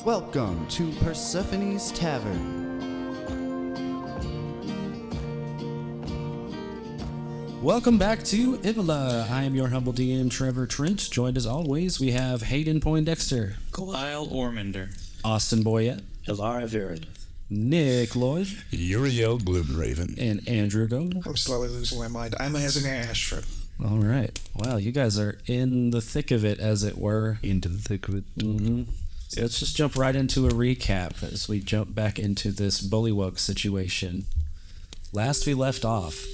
Welcome to Persephone's Tavern. Welcome back to Ivala. I am your humble DM, Trevor Trent. Joined as always, we have Hayden Poindexter, Galil Oremender, Austin Boyette, Elara Viraleth, Nick Lloyd, Yuriel Gloomraven, and Andrew Gold. I'm slowly losing my mind. I'm Asimir Ashford. All right. Wow, you guys are in the thick of it, as it were. into the thick of it. Mm-hmm. So let's just jump right into a recap as we jump back into this bullywug situation. Last we left off,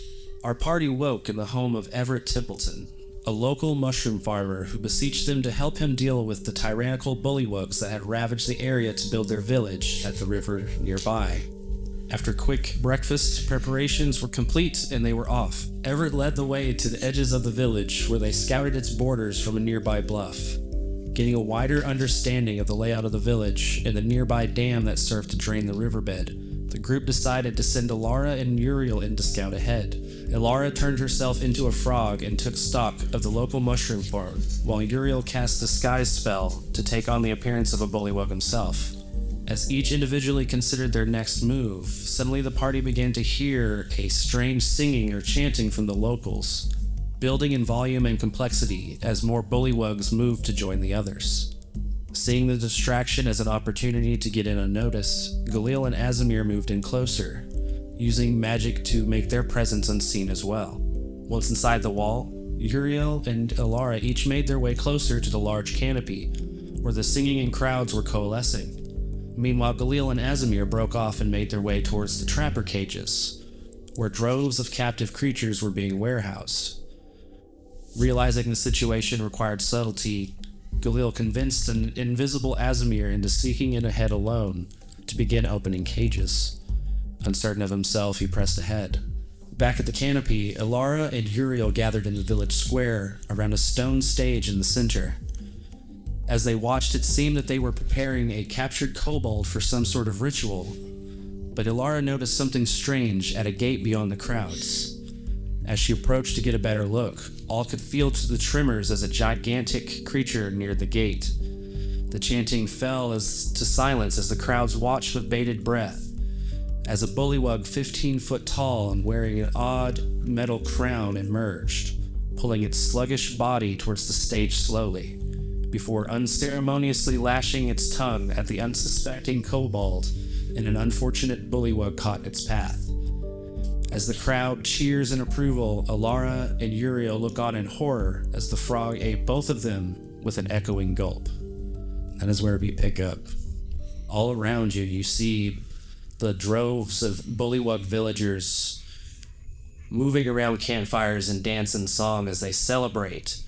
our party woke in the home of Everett Templeton, a local mushroom farmer who beseeched them to help him deal with the tyrannical bullywugs that had ravaged the area to build their village at the river nearby. After quick breakfast, preparations were complete and they were off. Everett led the way to the edges of the village where they scouted its borders from a nearby bluff. Getting a wider understanding of the layout of the village and the nearby dam that served to drain the riverbed, the group decided to send Elara and Uriel in to scout ahead. Elara turned herself into a frog and took stock of the local mushroom farm, while Uriel cast a disguise spell to take on the appearance of a bullywug himself. As each individually considered their next move, suddenly the party began to hear a strange singing or chanting from the locals, building in volume and complexity as more bullywugs moved to join the others. Seeing the distraction as an opportunity to get in unnoticed, Galil and Asimir moved in closer, using magic to make their presence unseen as well. Once inside the wall, Uriel and Elara each made their way closer to the large canopy, where the singing and crowds were coalescing. Meanwhile, Galil and Asimir broke off and made their way towards the trapper cages, where droves of captive creatures were being warehoused. Realizing the situation required subtlety, Galil convinced an invisible Asimir into sneaking in ahead alone to begin opening cages. Uncertain of himself, he pressed ahead. Back at the canopy, Elara and Uriel gathered in the village square around a stone stage in the center. As they watched, it seemed that they were preparing a captured kobold for some sort of ritual, but Elara noticed something strange at a gate beyond the crowds. As she approached to get a better look, all could feel to the tremors as a gigantic creature neared the gate. The chanting fell to silence as the crowds watched with bated breath, as a bullywug 15 foot tall and wearing an odd metal crown emerged, pulling its sluggish body towards the stage slowly, before unceremoniously lashing its tongue at the unsuspecting kobold, and an unfortunate bullywug caught in its path. As the crowd cheers in approval, Elara and Uriel look on in horror as the frog ate both of them with an echoing gulp. That is where we pick up. All around you, you see the droves of bullywug villagers moving around campfires and dance and song as they celebrate.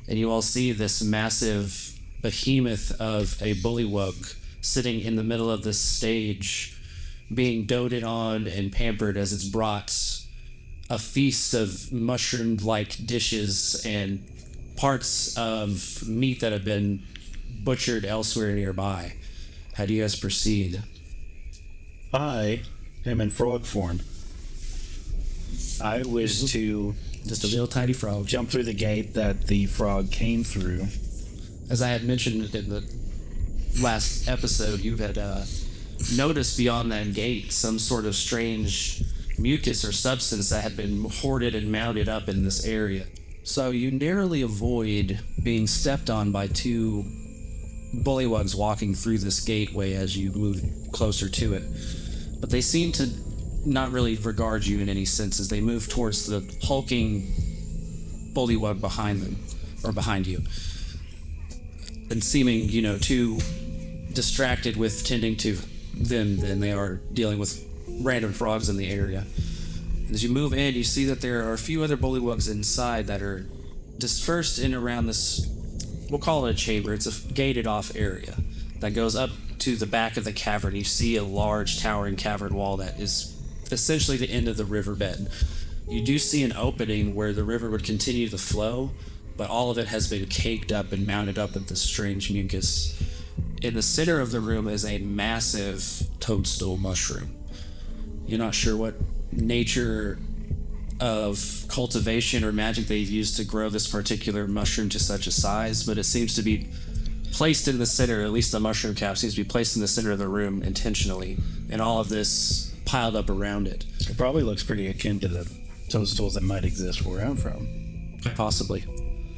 And you all see this massive behemoth of a bullywug sitting in the middle of this stage, being doted on and pampered as it's brought a feast of mushroom-like dishes and parts of meat that have been butchered elsewhere nearby. How do you guys proceed? I am in frog form. I wish to Just a little tiny frog. jump through the gate that the frog came through. As I had mentioned in the last episode, you had noticed beyond that gate some sort of strange mucus or substance that had been hoarded and mounted up in this area. So you narrowly avoid being stepped on by two bullywugs walking through this gateway as you move closer to it. But they seem to not really regard you in any sense as they move towards the hulking bullywug behind them, or behind you. And seeming, too distracted with tending to them than they are dealing with random frogs in the area. And as you move in, you see that there are a few other bullywugs inside that are dispersed in around this, we'll call it a chamber. It's a gated off area that goes up to the back of the cavern. You see a large towering cavern wall that is essentially the end of the riverbed. You do see an opening where the river would continue to flow, but all of it has been caked up and mounted up with this strange mucus. In the center of the room is a massive toadstool mushroom. You're not sure what nature of cultivation or magic they've used to grow this particular mushroom to such a size, but it seems to be placed in the center, at least the mushroom cap seems to be placed in the center of the room intentionally, and all of this piled up around it. It probably looks pretty akin to the toadstools that might exist where I'm from. Possibly.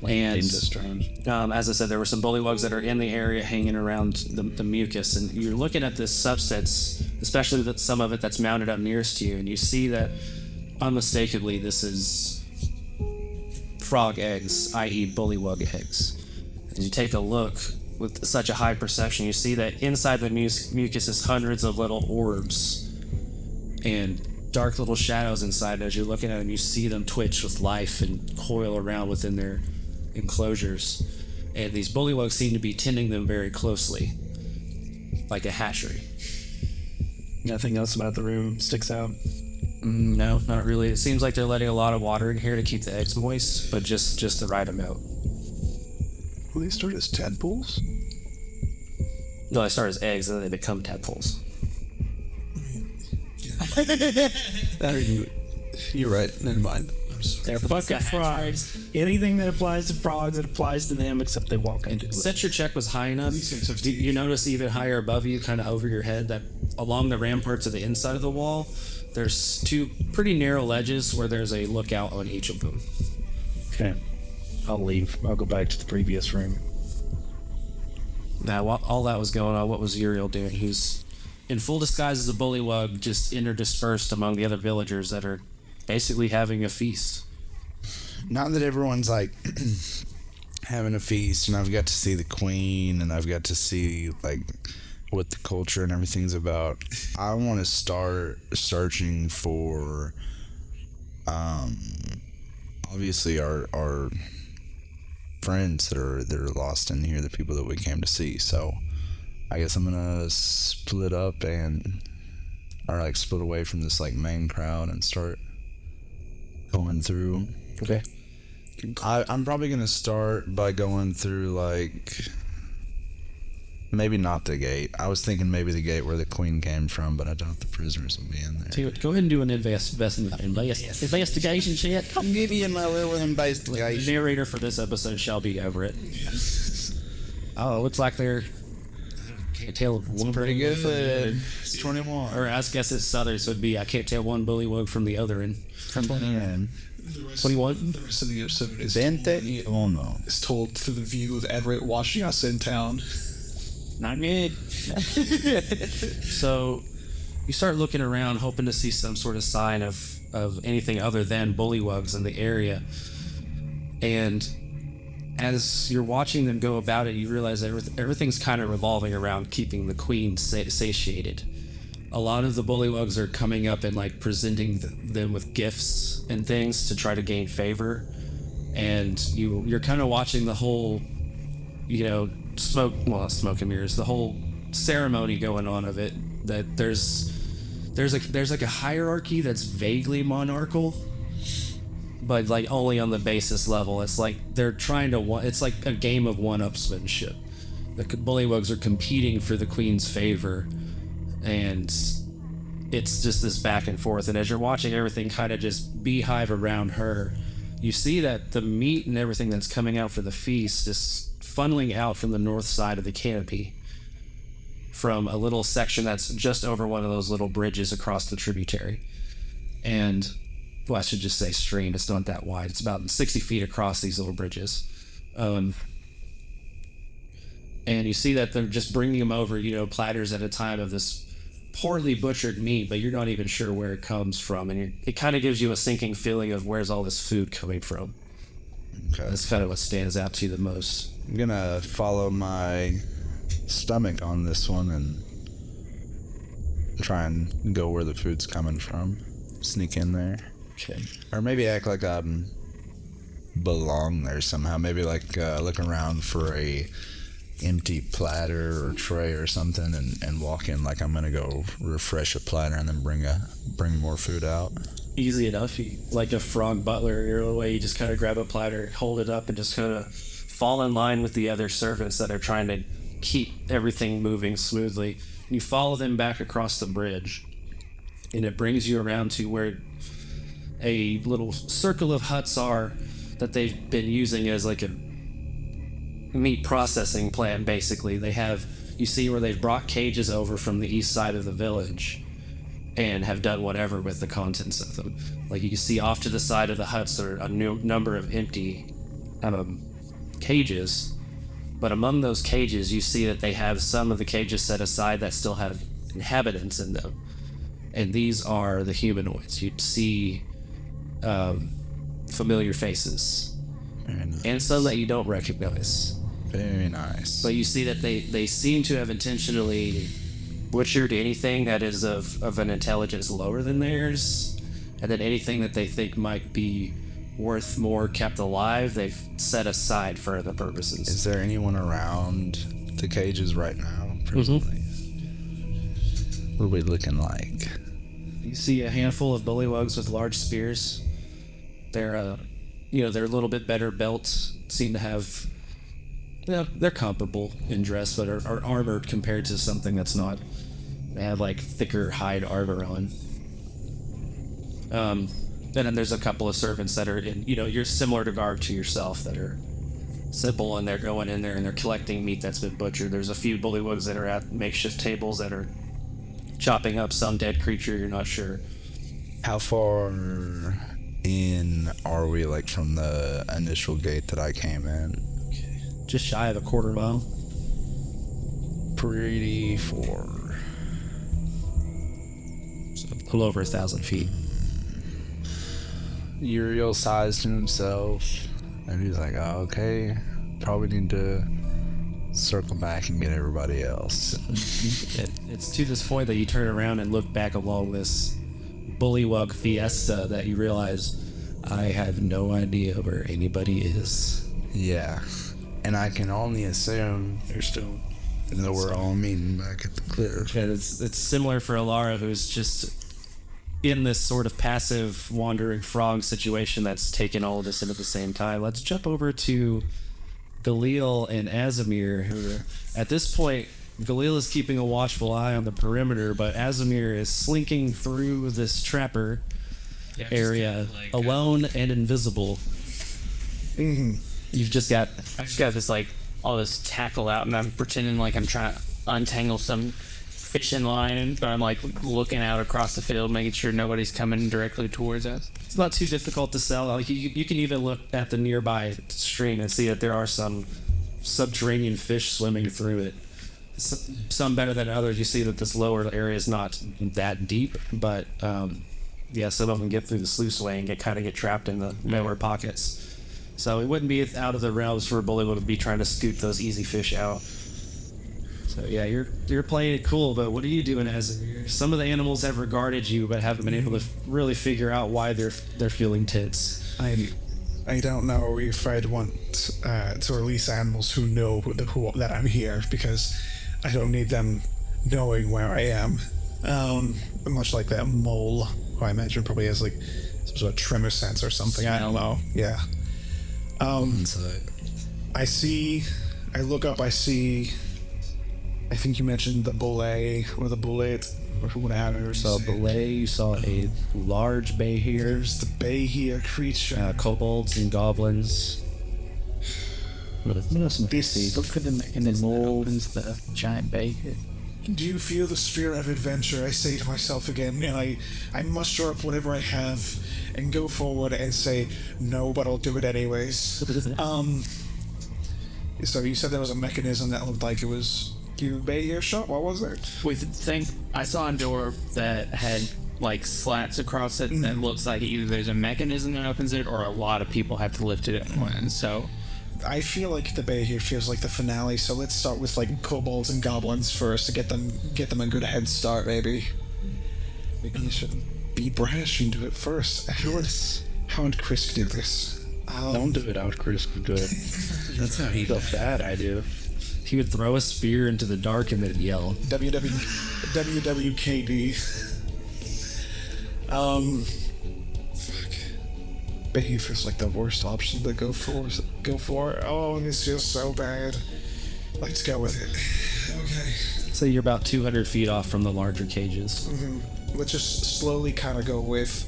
And as I said, there were some bullywugs that are in the area hanging around the mucus, and you're looking at this substance, especially some of it that's mounted up nearest to you, and you see that unmistakably this is frog eggs, i.e. bullywug eggs. And you take a look with such a high perception, you see that inside the mucus is hundreds of little orbs and dark little shadows inside. As you're looking at them, you see them twitch with life and coil around within their enclosures, and these bullywugs seem to be tending them very closely, like a hatchery. Nothing else about the room sticks out? No, not really. It seems like they're letting a lot of water in here to keep the eggs moist, but just the right amount. Will they start as tadpoles? No, they start as eggs and then they become tadpoles. You're right. Never mind. I'm sorry. They're fucking frogs. Anything that applies to frogs, it applies to them, except they walk into it. Since your check was high enough, you notice even higher above you, kind of over your head, that along the ramparts of the inside of the wall, there's two pretty narrow ledges where there's a lookout on each of them. Okay. I'll leave. I'll go back to the previous room. Now, while all that was going on, what was Uriel doing? He's in full disguise as a bullywug, just interdispersed among the other villagers that are basically having a feast. Now that everyone's like having a feast, and I've got to see the queen, and I've got to see like what the culture and everything's about, I want to start searching for obviously our friends that are lost in here, the people that we came to see. So I guess I'm gonna split up split away from this like main crowd and start going through. Okay. I'm probably gonna start by going through like maybe not the gate. I was thinking maybe the gate where the queen came from, but I doubt the prisoners will be in there. Tell you what, go ahead and do an investigation check. I'm giving you my little investigation. The narrator for this episode shall be over it. Oh, it looks like they're can't tell one Pretty good. It's 21. Or I guess it's southern, so it'd be I can't tell one bullywug from the other. And 21. The rest of the episode is 21. is told through the view of Everett watching us in town. Not good. So you start looking around, hoping to see some sort of sign of anything other than bullywugs in the area. And as you're watching them go about it, you realize everything's kind of revolving around keeping the queen satiated. A lot of the bullywugs are coming up and like presenting them with gifts and things to try to gain favor. And you're kind of watching the whole, smoke and mirrors, the whole ceremony going on of it. That there's like a hierarchy that's vaguely monarchical, but like only on the basis level. It's like they're trying to it's like a game of one-upsmanship. The bullywugs are competing for the queen's favor, and it's just this back and forth. And as you're watching everything kind of just beehive around her, you see that the meat and everything that's coming out for the feast is funneling out from the north side of the canopy, from a little section that's just over one of those little bridges across the tributary. And I should just say stream, it's not that wide, it's about 60 feet across these little bridges. And you see that they're just bringing them over, platters at a time of this poorly butchered meat, but you're not even sure where it comes from, and it kind of gives you a sinking feeling of where's all this food coming from. Okay. That's kind of what stands out to you the most. I'm gonna follow my stomach on this one and try and go where the food's coming from. Sneak in there. Okay. Or maybe act like I belong there somehow. Maybe like look around for a empty platter or tray or something and walk in like I'm gonna go refresh a platter and then bring more food out. Easy enough. You, like a frog butler in your way, you just kind of grab a platter, hold it up, and just kind of fall in line with the other servants that are trying to keep everything moving smoothly. And you follow them back across the bridge, and it brings you around to where a little circle of huts are that they've been using as like meat processing plant, basically. You see where they've brought cages over from the east side of the village and have done whatever with the contents of them. Like, you can see off to the side of the huts there are a number of empty cages, but among those cages you see that they have some of the cages set aside that still have inhabitants in them, and these are the humanoids. You'd see familiar faces, and some that you don't recognize. Very nice. But you see that they seem to have intentionally butchered anything that is of an intelligence lower than theirs, and then anything that they think might be worth more kept alive, they've set aside for other purposes. Is there anyone around the cages right now, presently? What are we looking like? You see a handful of bullywugs with large spears. They're they're a little bit better built, seem to have, they're comparable in dress, but are armored compared to something that's not. They have like thicker hide armor on. And then there's a couple of servants that are in, you're similar to guard to yourself, that are simple, and they're going in there and they're collecting meat that's been butchered. There's a few bullywugs that are at makeshift tables that are chopping up some dead creature, you're not sure. How far in are we, like, from the initial gate that I came in? Just shy of a quarter mile. Pretty far. So a little over 1,000 feet. Uriel sighs to himself, and he's like, oh, okay, probably need to circle back and get everybody else. It's to this point that you turn around and look back along this bullywug fiesta that you realize, I have no idea where anybody is. Yeah, and I can only assume they're still, that we're all meeting back at the clear. And it's similar for Elara, who's just in this sort of passive wandering frog situation that's taken all of this in at the same time. Let's jump over to Galil and Asimir, who at this point, Galil is keeping a watchful eye on the perimeter, but Asimir is slinking through this trapper area alone and invisible. Mm-hmm. You've just got I just got this all this tackle out, and I'm pretending like I'm trying to untangle some fishing line, but I'm looking out across the field, making sure nobody's coming directly towards us. It's not too difficult to sell. Like you can even look at the nearby stream and see that there are some subterranean fish swimming through it. Some better than others. You see that this lower area is not that deep, but some of them get through the sluiceway and get trapped in the lower pockets. So it wouldn't be out of the realms for a bullywug to be trying to scoot those easy fish out. So yeah, you're playing it cool, but what are you doing, Asimir? Some of the animals have regarded you, but haven't been able to really figure out why they're feeling tense. I don't know if I'd want to release animals who know that I'm here, because I don't need them knowing where I am. Much like that mole, who I imagine probably has some sort of tremor sense or something. I don't know. Yeah. I look up, I see, I think you mentioned the bullet, or the bullet, or whatever. You saw a bullet, you saw a large behir. There's the behir creature. Kobolds and goblins. Look at the mechanism that opens the giant behir. Do you feel the spirit of adventure? I say to myself again, and I muster up whatever I have and go forward and say, no, but I'll do it anyways. So you said there was a mechanism that looked like it was behir shot? What was it? I saw a door that had slats across it, and it looks like either there's a mechanism that opens it or a lot of people have to lift it at once. So I feel like the behir feels like the finale, so let's start with kobolds and goblins first to get them a good head start, maybe. Maybe you should be brash and do it first. How would Chris do this? Don't do it out, Chris. Do it. That's how he does that. I do. He would throw a spear into the dark and then yell. WWKD. Behir feels like the worst option to go for. Oh, this feels so bad. Let's go with it. Okay. So you're about 200 feet off from the larger cages. Let's just slowly kind of go with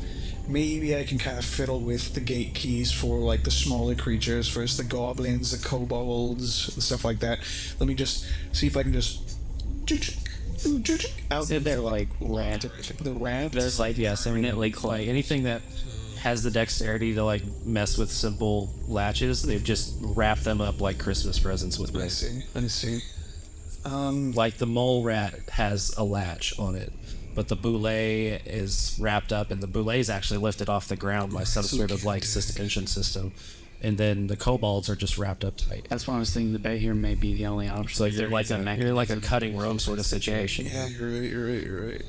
maybe I can kind of fiddle with the gate keys for like the smaller creatures versus the goblins, the kobolds, and stuff like that. Let me just see if I can just out So they're like rat. the rat. There's like Like anything that has the dexterity to like mess with simple latches, they've just wrapped them up like Christmas presents with Let me rope. see. Let me see. Like the mole rat has a latch on it, but the boulet is wrapped up, and the boulet is actually lifted off the ground by some sort of like suspension system, and then the kobolds are just wrapped up tight. That's why I was thinking the Behir may be the only option. So you're like a cutting room sort of situation. Yeah, you're right.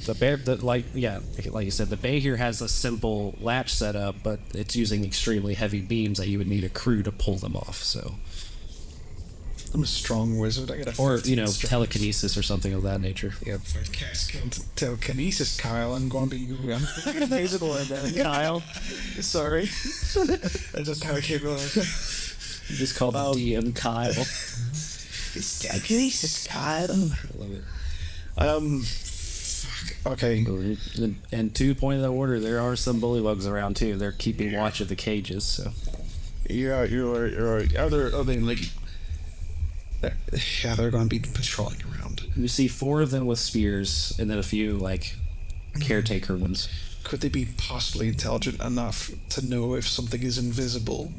The bear, like you said, the bay here has a simple latch setup, but it's using extremely heavy beams that you would need a crew to pull them off. So, I'm a strong wizard. I got a or 15 strength. telekinesis or something of that nature. Yeah, if I cast telekinesis, Kyle, I'm going to be invisible and Kyle. Sorry. I just kind of came on. You just call the DM Kyle. It's telekinesis, Kyle. I love it. Okay. And to point of the order, there are some bullywugs around too. They're keeping watch of the cages. So You're right. Are they like? Yeah, they're going to be patrolling around. you see 4 of them with spears, and then a few like caretaker ones. Could they be possibly intelligent enough to know if something is invisible?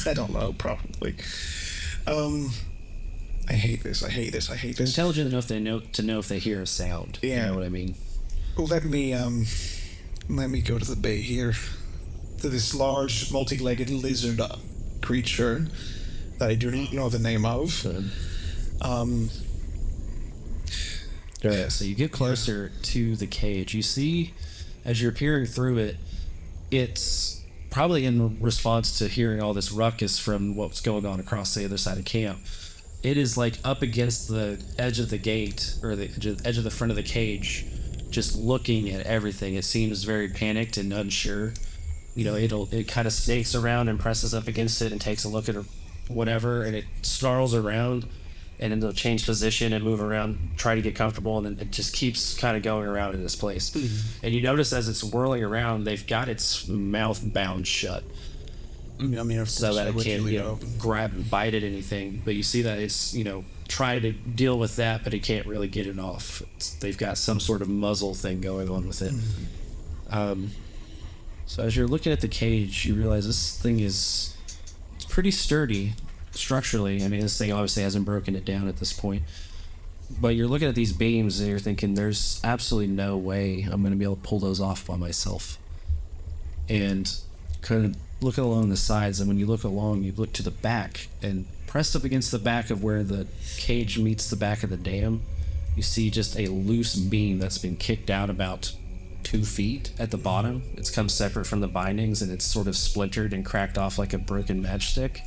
I don't know. Probably. I hate this. They're intelligent enough to know if they hear a sound. Yeah. You know what I mean? Well, let me go to the bay here. To this large, multi-legged lizard creature that I do not know the name of. Yeah, so you get closer to the cage. You see, as you're peering through it, it's probably in response to hearing all this ruckus from what's going on across the other side of camp. It is like up against the edge of the gate, or the edge of the front of the cage, just looking at everything. It seems very panicked and unsure. You know, it kind of snakes around and presses up against it and takes a look at whatever, and it snarls around, and then it'll change position and move around, try to get comfortable, and then it just keeps kind of going around in this place. And you notice as it's whirling around, they've got its mouth bound shut, I mean, of so course, that I it would can't, leave you it know, open. grab and bite at anything. But you see that it's, you know, trying to deal with that, but it can't really get it off. They've got some sort of muzzle thing going on with it. So as you're looking at the cage, you realize this thing it's pretty sturdy structurally. I mean, this thing obviously hasn't broken it down at this point. But you're looking at these beams and you're thinking, there's absolutely no way I'm going to be able to pull those off by myself. And kind of looking along the sides, and when you look along, you look to the back, and pressed up against the back of where the cage meets the back of the dam, you see just a loose beam that's been kicked out about 2 feet at the bottom. It's come separate from the bindings, and it's sort of splintered and cracked off like a broken matchstick.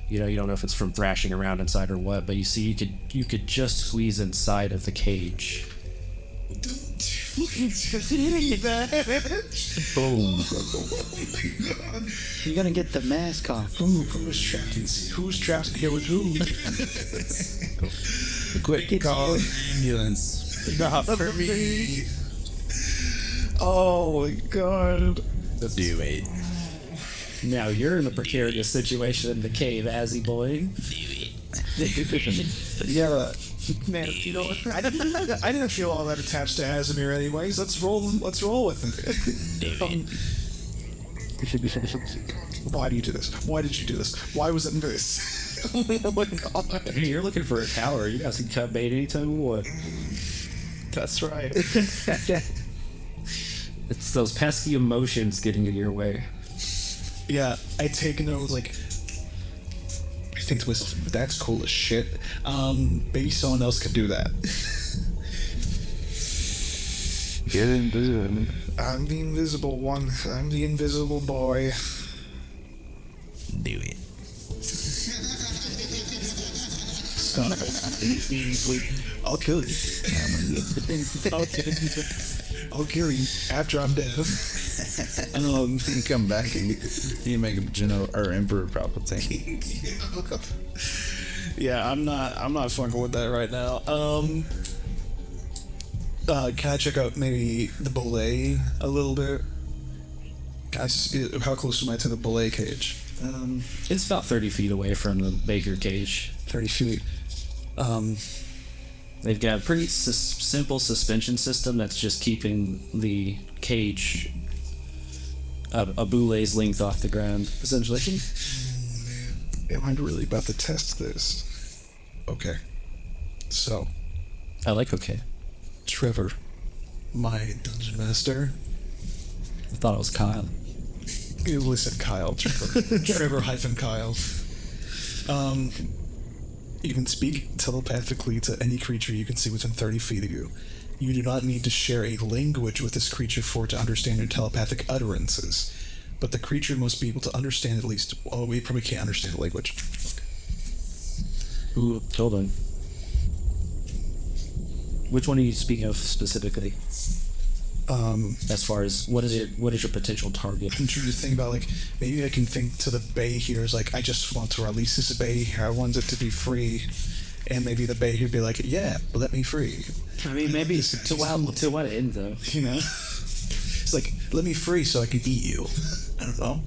You know, you don't know if it's from thrashing around inside or what, but you see you could just squeeze inside of the cage. Boom. You're gonna get the mask off. Who's trapped in here with who? Quick, call ambulance. Not for me. Oh my god. Do it. Now you're in a precarious situation in the cave, Azzy boy. Yeah, man. You know, I didn't feel all that attached to Asimir, anyways. Let's roll with it. Why do you do this? Why did you do this? Why was it this? Oh my god. Hey, you're looking for a tower. You guys can cut bait anytime you want. That's right. It's those pesky emotions getting in your way. Yeah, I take note, like, I think to myself, that's cool as shit. Maybe someone else could do that. Get invisible. I'm the invisible one. I'm the invisible boy. Do it. I'll kill you. I'll kill you after I'm dead. You come back and you make a Emperor Palpatine. Yeah, I'm not fucking with that right now. Can I check out maybe the belay a little bit? Guys, how close am I to the belay cage? It's about 30 feet away from the Baker cage. 30 feet. They've got a pretty simple suspension system that's just keeping the cage a boulet's length off the ground, essentially. Am I really about to test this? Okay. So, I like okay. Trevor, my dungeon master. I thought it was Kyle. Listen, Kyle. Trevor hyphen Kyle. You can speak telepathically to any creature you can see within 30 feet of you. You do not need to share a language with this creature for it to understand your telepathic utterances. But the creature must be able to understand at least... Oh, we probably can't understand the language. Ooh, hold on. Which one are you speaking of specifically? As far as what is your potential target? I'm trying to think about, like, maybe I can think to the bay here as, like, I just want to release this bay here. I want it to be free. And maybe the bay here would be like, yeah, let me free. I mean, maybe to what end, though? You know? It's like, let me free so I can eat you. I don't know.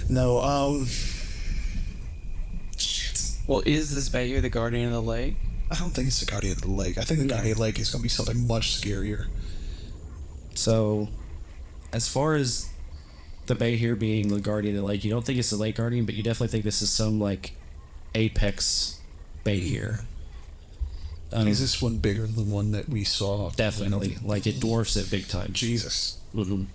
No, shit. Well, is this Bayou the guardian of the lake? I don't think it's the Guardian of the Lake. I think the Guardian of the Lake is going to be something much scarier. So, as far as the bay here being the guardian of the lake, you don't think it's the lake guardian, but you definitely think this is some, like, apex bay here. Is this one bigger than the one that we saw? Definitely. Like, it dwarfs it big time. Jesus. Mm-hmm.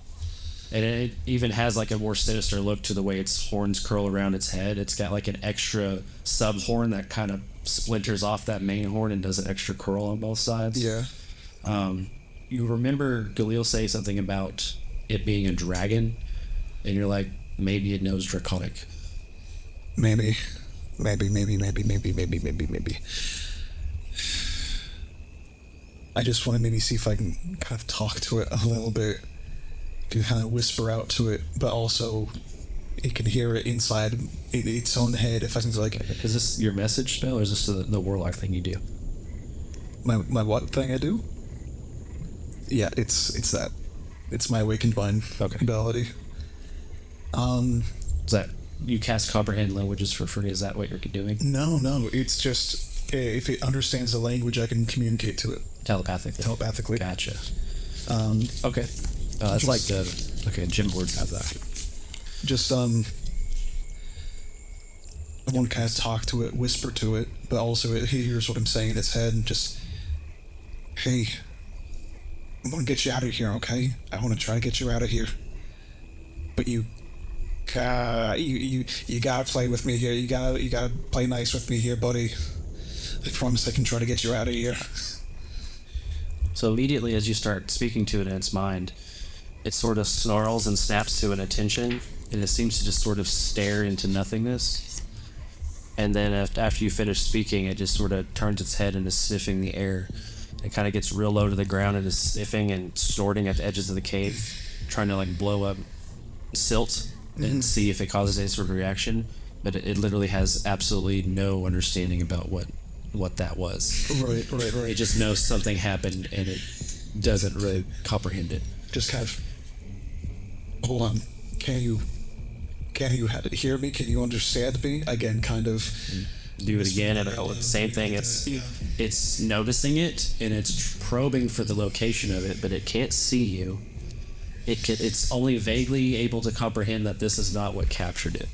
And it even has, like, a more sinister look to the way its horns curl around its head. It's got, like, an extra sub-horn that kind of splinters off that main horn and does an extra curl on both sides. Yeah. You remember Galil say something about it being a dragon, and you're like, maybe it knows Draconic. Maybe. I just want to maybe see if I can kind of talk to it a little bit. Can kind of whisper out to it, but also it can hear it inside its own head. If I can, like... Is this your message spell, or is this the warlock thing you do? My what thing I do? Yeah, it's that. It's my awakened mind ability. Is that you cast comprehend languages for free? Is that what you're doing? No. It's just if it understands the language, I can communicate to it Telepathically. Gotcha. Okay. That's just, like gym boards have that. Just I want to kind of talk to it, whisper to it, but also it hears what I'm saying in its head, and just, hey, I'm gonna get you out of here, okay? I want to try to get you out of here, but you gotta play with me here. You gotta play nice with me here, buddy. I promise I can try to get you out of here. So immediately as you start speaking to it in its mind, it sort of snarls and snaps to an attention, and it seems to just sort of stare into nothingness. And then after you finish speaking, it just sort of turns its head and is sniffing the air. It kind of gets real low to the ground and is sniffing and snorting at the edges of the cave, trying to, like, blow up silt and see if it causes any sort of reaction. But it literally has absolutely no understanding about what that was. Right. It just knows something happened, and it doesn't really comprehend it. Just kind of, hold on. Can you hear me? Can you understand me? Again, kind of. Do it again, and the same thing. It's noticing it, and it's probing for the location of it, but it can't see you. It's only vaguely able to comprehend that this is not what captured it.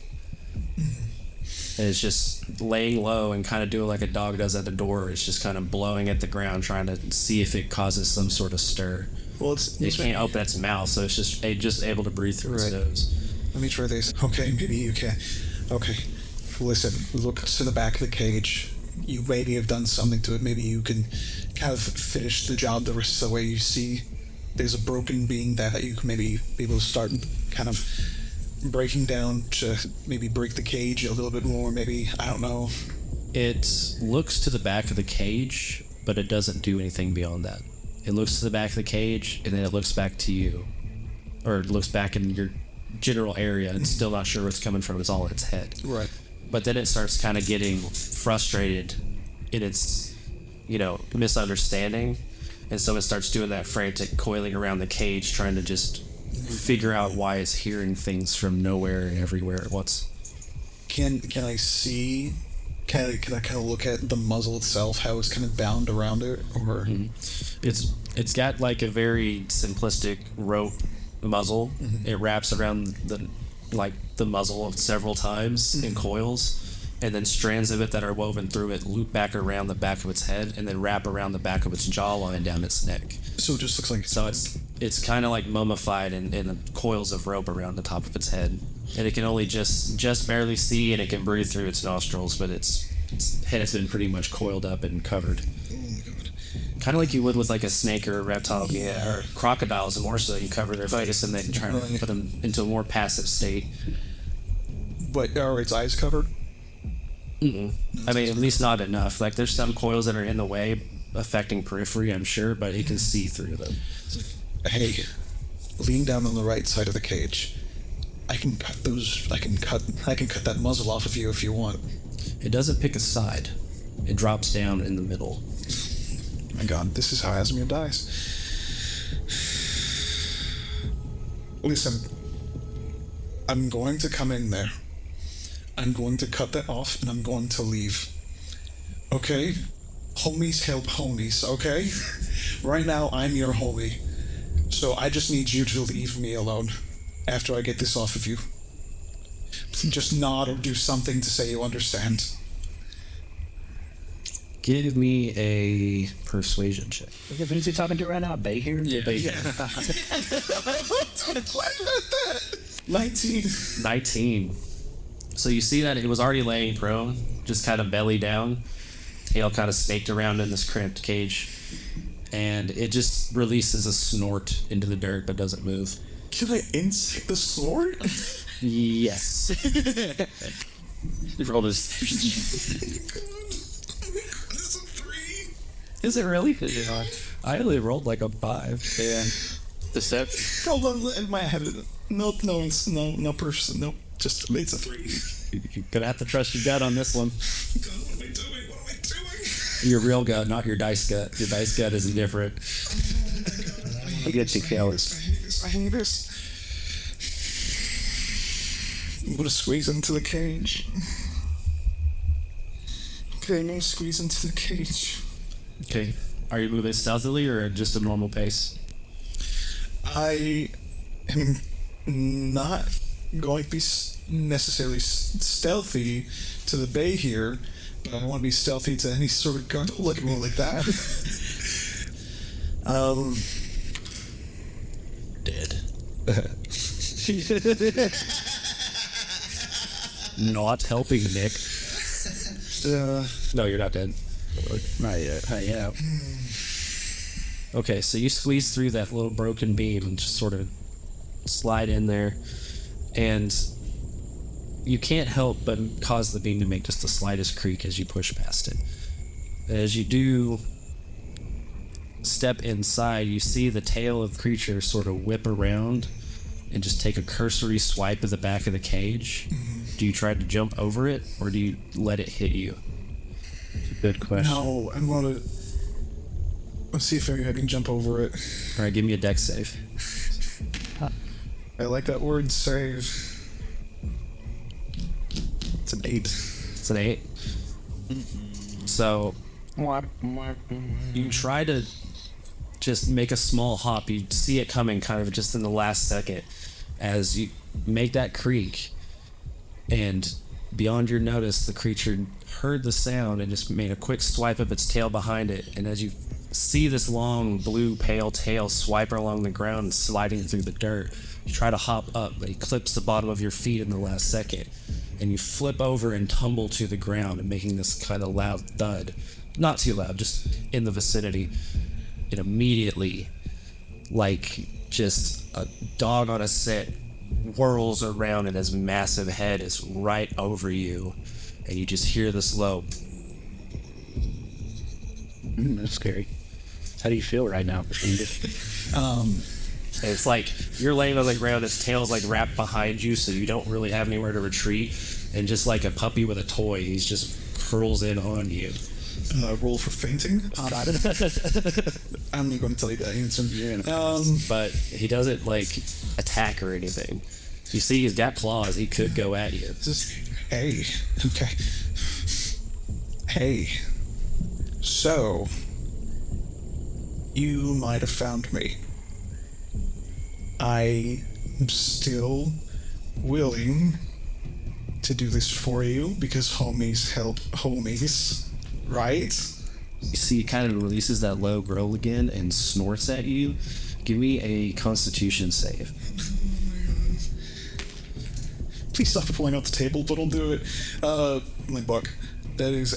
And it's just laying low and kind of doing like a dog does at the door. It's just kind of blowing at the ground, trying to see if it causes some sort of stir. Well, it can't open its mouth, so it's just able to breathe through its nose. Let me try this. Okay, maybe you can. Okay, listen, look to the back of the cage. You maybe have done something to it. Maybe you can kind of finish the job the rest of the way. You see there's a broken being that you can maybe be able to start kind of breaking down to maybe break the cage a little bit more, maybe. I don't know. It looks to the back of the cage, but it doesn't do anything beyond that. It looks to the back of the cage, and then it looks back to you. Or it looks back in your general area and still not sure where it's coming from. It's all in its head. Right. But then it starts kind of getting frustrated in its, misunderstanding. And so it starts doing that frantic coiling around the cage, trying to just figure out why it's hearing things from nowhere and everywhere at once. Can I see? Can I kind of look at the muzzle itself, how it's kind of bound around it, or? It's got like a very simplistic rope muzzle. It wraps around the muzzle of several times in coils, and then strands of it that are woven through it loop back around the back of its head and then wrap around the back of its jawline down its neck. So it just looks like. So it's kind of like mummified in coils of rope around the top of its head, and it can only just barely see, and it can breathe through its nostrils, but its head has been pretty much coiled up and covered. Oh my god. Kind of like you would with like a snake or a reptile, or crocodiles, and more so you cover their face and then try to put them into a more passive state. But are its eyes covered? I mean, at least not enough. Like, there's some coils that are in the way, affecting periphery, I'm sure, but it can see through them. Hey, lean down on the right side of the cage. I can cut those. I can cut that muzzle off of you if you want. It doesn't pick a side. It drops down in the middle. My god, this is how Asimir dies. Listen, I'm going to come in there. I'm going to cut that off, and I'm going to leave. Okay? Homies help homies, okay? Right now, I'm your homie. So I just need you to leave me alone after I get this off of you. Just nod or do something to say you understand. Give me a persuasion check. Who's he talking to right now? Bay here? Yeah. 19. So you see that it was already laying prone, just kind of belly down, tail kind of snaked around in this cramped cage, and it just releases a snort into the dirt but doesn't move. Can I insect the sword? Yes. Roll this. It's a 3. Is it really? Yeah. I only rolled like a 5. Yeah. Deception. Hold on, in my head. No person. No. Just, it's a 3. You're gonna have to trust your gut on this one. God, what am I doing? What am I doing? Your real gut, not your dice gut. Your dice gut is different. I get you, Kellis. I hate this. I'm gonna squeeze into the cage. Okay, I'm gonna squeeze into the cage. Okay. Are you moving stealthily or just a normal pace? I am not going to be necessarily stealthy to the bay here, but I don't want to be stealthy to any sort of guard. Don't look at me like that. Dead. Not helping, Nick. No, you're not dead. Not yet. Yeah. Okay, so you squeeze through that little broken beam and just sort of slide in there, and you can't help but cause the beam to make just the slightest creak as you push past it. As you do step inside, you see the tail of the creature sort of whip around and just take a cursory swipe of the back of the cage. Do you try to jump over it, or do you let it hit you? Good question. No, I'm gonna. Let's see if I can jump over it. All right, give me a dex save. I like that word, save. It's an 8. It's an 8. So you try to just make a small hop. You see it coming kind of just in the last second as you make that creak, and beyond your notice, the creature heard the sound and just made a quick swipe of its tail behind it. And as you see this long blue pale tail swipe along the ground and sliding through the dirt, you try to hop up, but it clips the bottom of your feet in the last second, and you flip over and tumble to the ground and making this kind of loud thud. Not too loud, just in the vicinity. It immediately, like just a dog on a scent, whirls around, and his massive head is right over you, and you just hear this low. That's scary. How do you feel right now? It's like you're laying on the ground, its tail's like wrapped behind you, so you don't really have anywhere to retreat, and just like a puppy with a toy, he's just curls in on you. roll for fainting. I'm not going to tell you that answer. But he doesn't like attack or anything. You see, he's got claws. He could go at you. Hey, okay. Hey, so you might have found me. I am still willing to do this for you because homies help homies, right? You see, he kind of releases that low growl again and snorts at you. Give me a Constitution save. Please stop pulling out the table, but I'll do it. My book. That's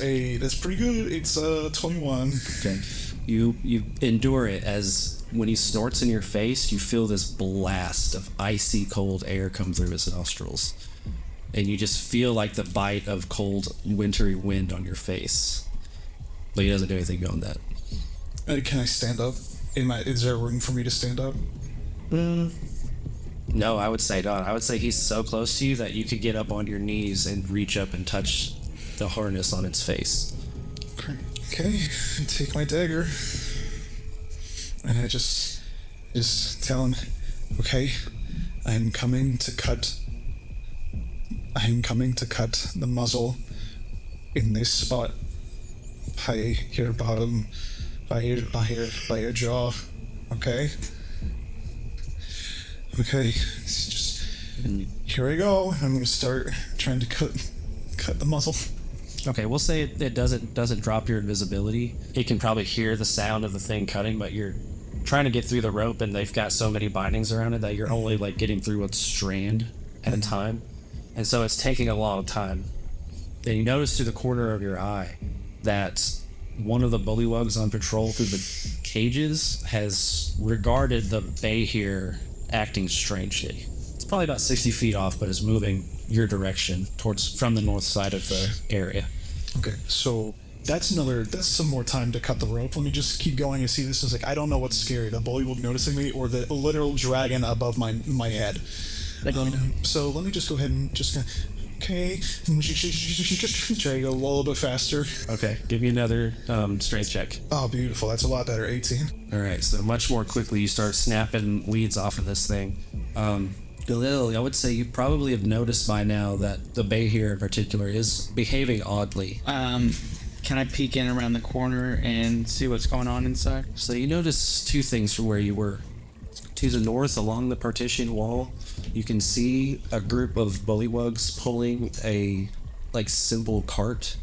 pretty good. It's 21. Okay. You endure it as when he snorts in your face, you feel this blast of icy cold air come through his nostrils. And you just feel like the bite of cold wintry wind on your face. But he doesn't do anything beyond that. Can I stand up? Is there room for me to stand up? No, I would say not. I would say he's so close to you that you could get up on your knees and reach up and touch the harness on its face. Okay, take my dagger. And I just tell him, okay, I'm coming to cut the muzzle in this spot by your bottom, by your jaw, okay? Okay, it's just, here we go. I'm gonna start trying to cut the muzzle. Okay, we'll say it doesn't drop your invisibility. It can probably hear the sound of the thing cutting, but you're trying to get through the rope, and they've got so many bindings around it that you're only like getting through a strand at a time, and so it's taking a long time. Then you notice through the corner of your eye that one of the bullywugs on patrol through the cages has regarded the bay here acting strangely. It's probably about 60 feet off, but is moving your direction from the north side of the area. Okay, so that's some more time to cut the rope. Let me just keep going and see this. Is like, I don't know what's scary, the bullywug noticing me or the literal dragon above my head. So let me just go ahead and just, okay, try to go a little bit faster. Okay, give me another strength check. Oh, beautiful, that's a lot better, 18. Alright, so much more quickly you start snapping weeds off of this thing. Galil, I would say you probably have noticed by now that the bay here in particular is behaving oddly. Can I peek in around the corner and see what's going on inside? So you notice two things from where you were. To the north, along the partition wall, you can see a group of bullywugs pulling a simple cart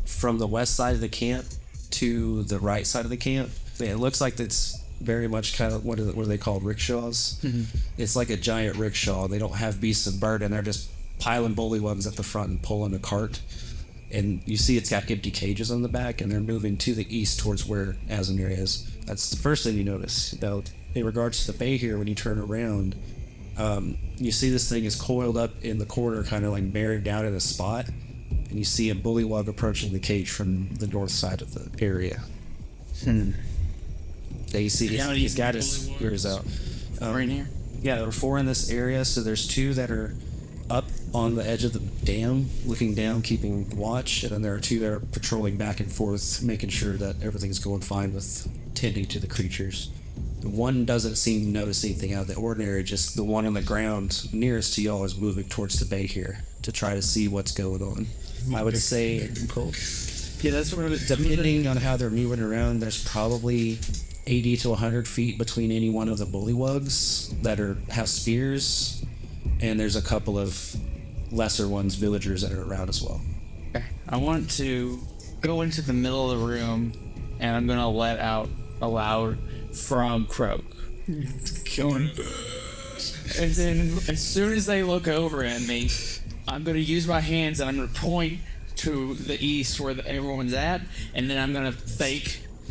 from the west side of the camp to the right side of the camp. It looks like it's very much kind of what are they called, rickshaws? Mm-hmm. It's like a giant rickshaw. They don't have beasts of burden. They're just piling bullywugs at the front and pulling a cart. And you see it's got empty cages on the back, and they're moving to the east towards where Asimir is. That's the first thing you notice. Now, in regards to the bay here, when you turn around, you see this thing is coiled up in the corner, kind of like buried down in a spot, and you see a bullywug approaching the cage from the north side of the area. There you see he's got his spears out. Right here? Yeah, there were 4 in this area, so there's 2 that are up on the edge of the dam, looking down, keeping watch, and then there are 2 that are patrolling back and forth, making sure that everything's going fine with tending to the creatures. The one doesn't seem to notice anything out of the ordinary, just the one on the ground nearest to y'all is moving towards the bay here to try to see what's going on. I would say, Yeah, that's what depending on how they're moving around, there's probably 80 to 100 feet between any one of the bullywugs that have spears, and there's a couple of lesser ones, villagers, that are around as well. Okay. I want to go into the middle of the room, and I'm going to let out a loud frog croak. And then as soon as they look over at me, I'm going to use my hands and I'm going to point to the east where everyone's at, and then I'm going to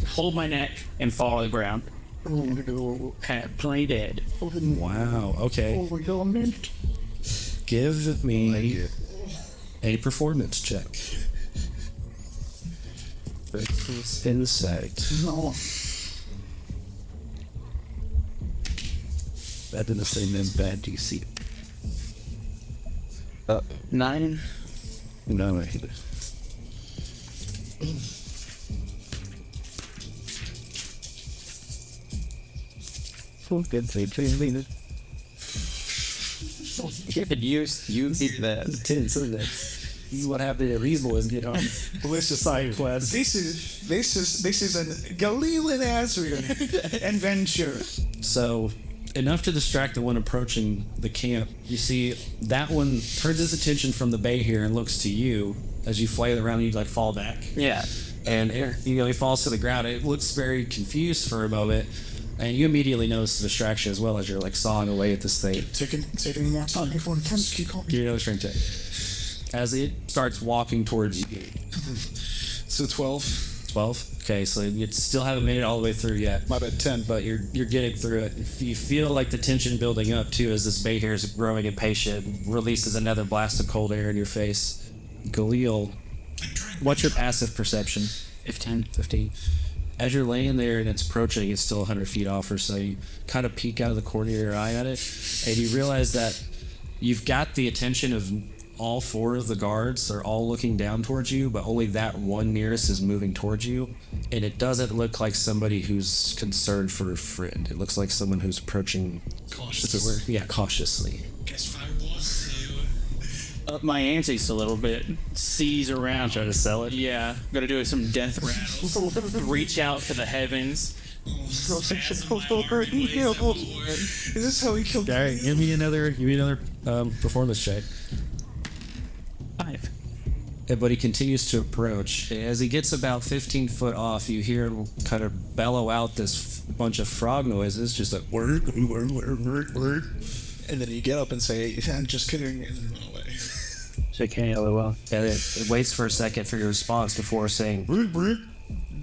hold my neck and fall to the ground. Play dead. Wow, okay. Give me a performance check. Insight. No. That didn't say then bad DC. 9. No, good sleep. You could use that. What happened to Reasonable is, Delicious side quest. This is an Galil and Aara adventure. So, enough to distract the one approaching the camp. You see, that one turns his attention from the bay here and looks to you as you flail around and you fall back. Yeah. And he falls to the ground. It looks very confused for a moment, and you immediately notice the distraction as well as you're sawing away at this thing. Taking more time. Everyone, keep going. Give another strength check. As it starts walking towards you. So 12. 12? Okay, so you still haven't made it all the way through yet. My bad, 10. But you're getting through it. You feel the tension building up too as this bay hair is growing impatient, releases another blast of cold air in your face. Galil, what's your passive perception? 15. As you're laying there and it's approaching, it's still 100 feet off or so. You kind of peek out of the corner of your eye at it, and you realize that you've got the attention of all 4 of the guards. They're all looking down towards you, but only that one nearest is moving towards you. And it doesn't look like somebody who's concerned for a friend. It looks like someone who's approaching cautiously. Yeah, cautiously. Up my antics a little bit. Seize around. Try to sell it. Yeah. Gotta do some death rattles. Reach out to the heavens. Is this how he killed? All right, give me another performance check. 5. But he continues to approach. As he gets about 15 foot off, you hear him kind of bellow out this bunch of frog noises, just like word. And then you get up and say, "I'm just kidding." Shake hand, LOL. And it waits for a second for your response before saying,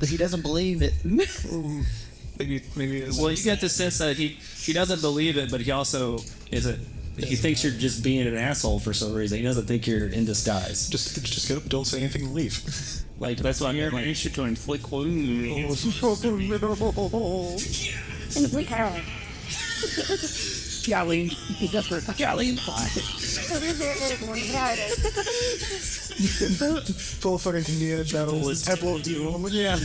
He doesn't believe it. Maybe. well, you get the sense that he doesn't believe it, but he also isn't. He thinks you're just being an asshole for some reason. He doesn't think you're in disguise. Just get up, don't say anything, and leave. That's what I'm hearing. You should to inflict wounds. Golly. Full fucking Indiana Jones. Temple of Doom. Yeah.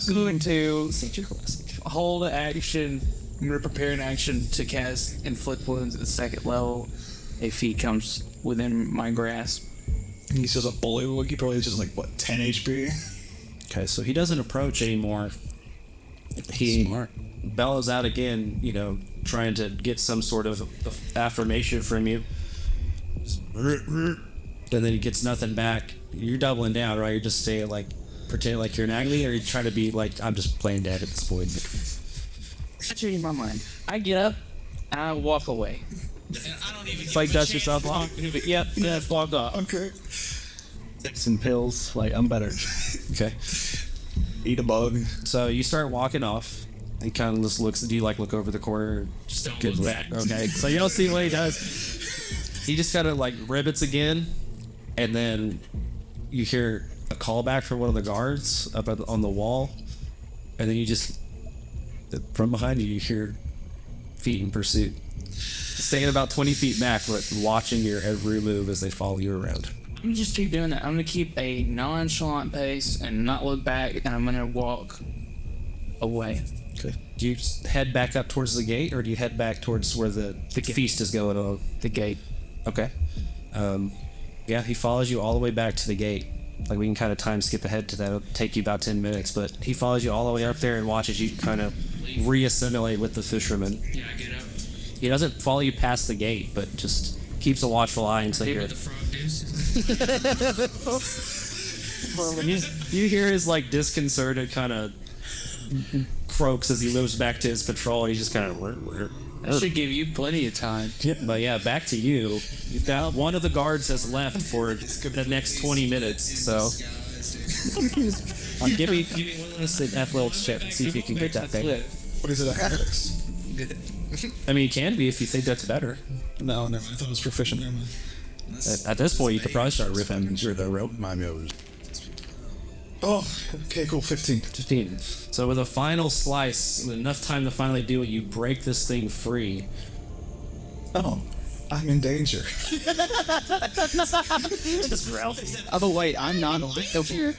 Going to hold an action. I'm going to prepare an action to cast inflict wounds at the 2nd level if he comes within my grasp. He's just a bullywug. He probably just 10 HP. Okay, so he doesn't approach anymore. He bellows out again, trying to get some sort of affirmation from you. And then he gets nothing back. You're doubling down, right? You're just saying, pretending like you're an agony, or you trying to be I'm just playing dead at this point? I change my mind. I get up, and I walk away. I don't even Dust yourself off? Yep, that's walked off. Okay. Some pills. I'm better. Okay. Eat a bug. So you start walking off. He kind of just looks. Do you look over the corner? Just don't look back. Okay. So you don't see what he does. He just kind of ribbits again, and then you hear a callback from one of the guards up on the wall, and then you just from behind you hear feet in pursuit, staying about 20 feet back, but watching your every move as they follow you around. I'm gonna just keep doing that. I'm gonna keep a nonchalant pace and not look back, and I'm gonna walk away. Okay. Do you head back up towards the gate, or do you head back towards where the feast is going on? The gate. Okay. Yeah, he follows you all the way back to the gate. We can kind of time skip ahead to that. It'll take you about 10 minutes, but he follows you all the way up there and watches you kind of reassimilate with the fisherman. Yeah, I get up. He doesn't follow you past the gate, but just keeps a watchful eye until Hey, you're... what the frog deuces. You hear his disconcerted kind of croaks as he moves back to his patrol, and he's just kind of... That should give you plenty of time. But yeah, back to you. One of the guards has left for the next 20 minutes, so... give me one of those athletics check and see if you can get that thing. What is it? Athletics? I mean, you can be if you think that's better. No, never. I thought it was proficient. Never mind. At this point, you could probably start ripping through the rope. Oh, okay, cool. 15. 15. So with a final slice, with enough time to finally do it, you break this thing free. Oh, I'm in danger. Oh wait, I'm not here.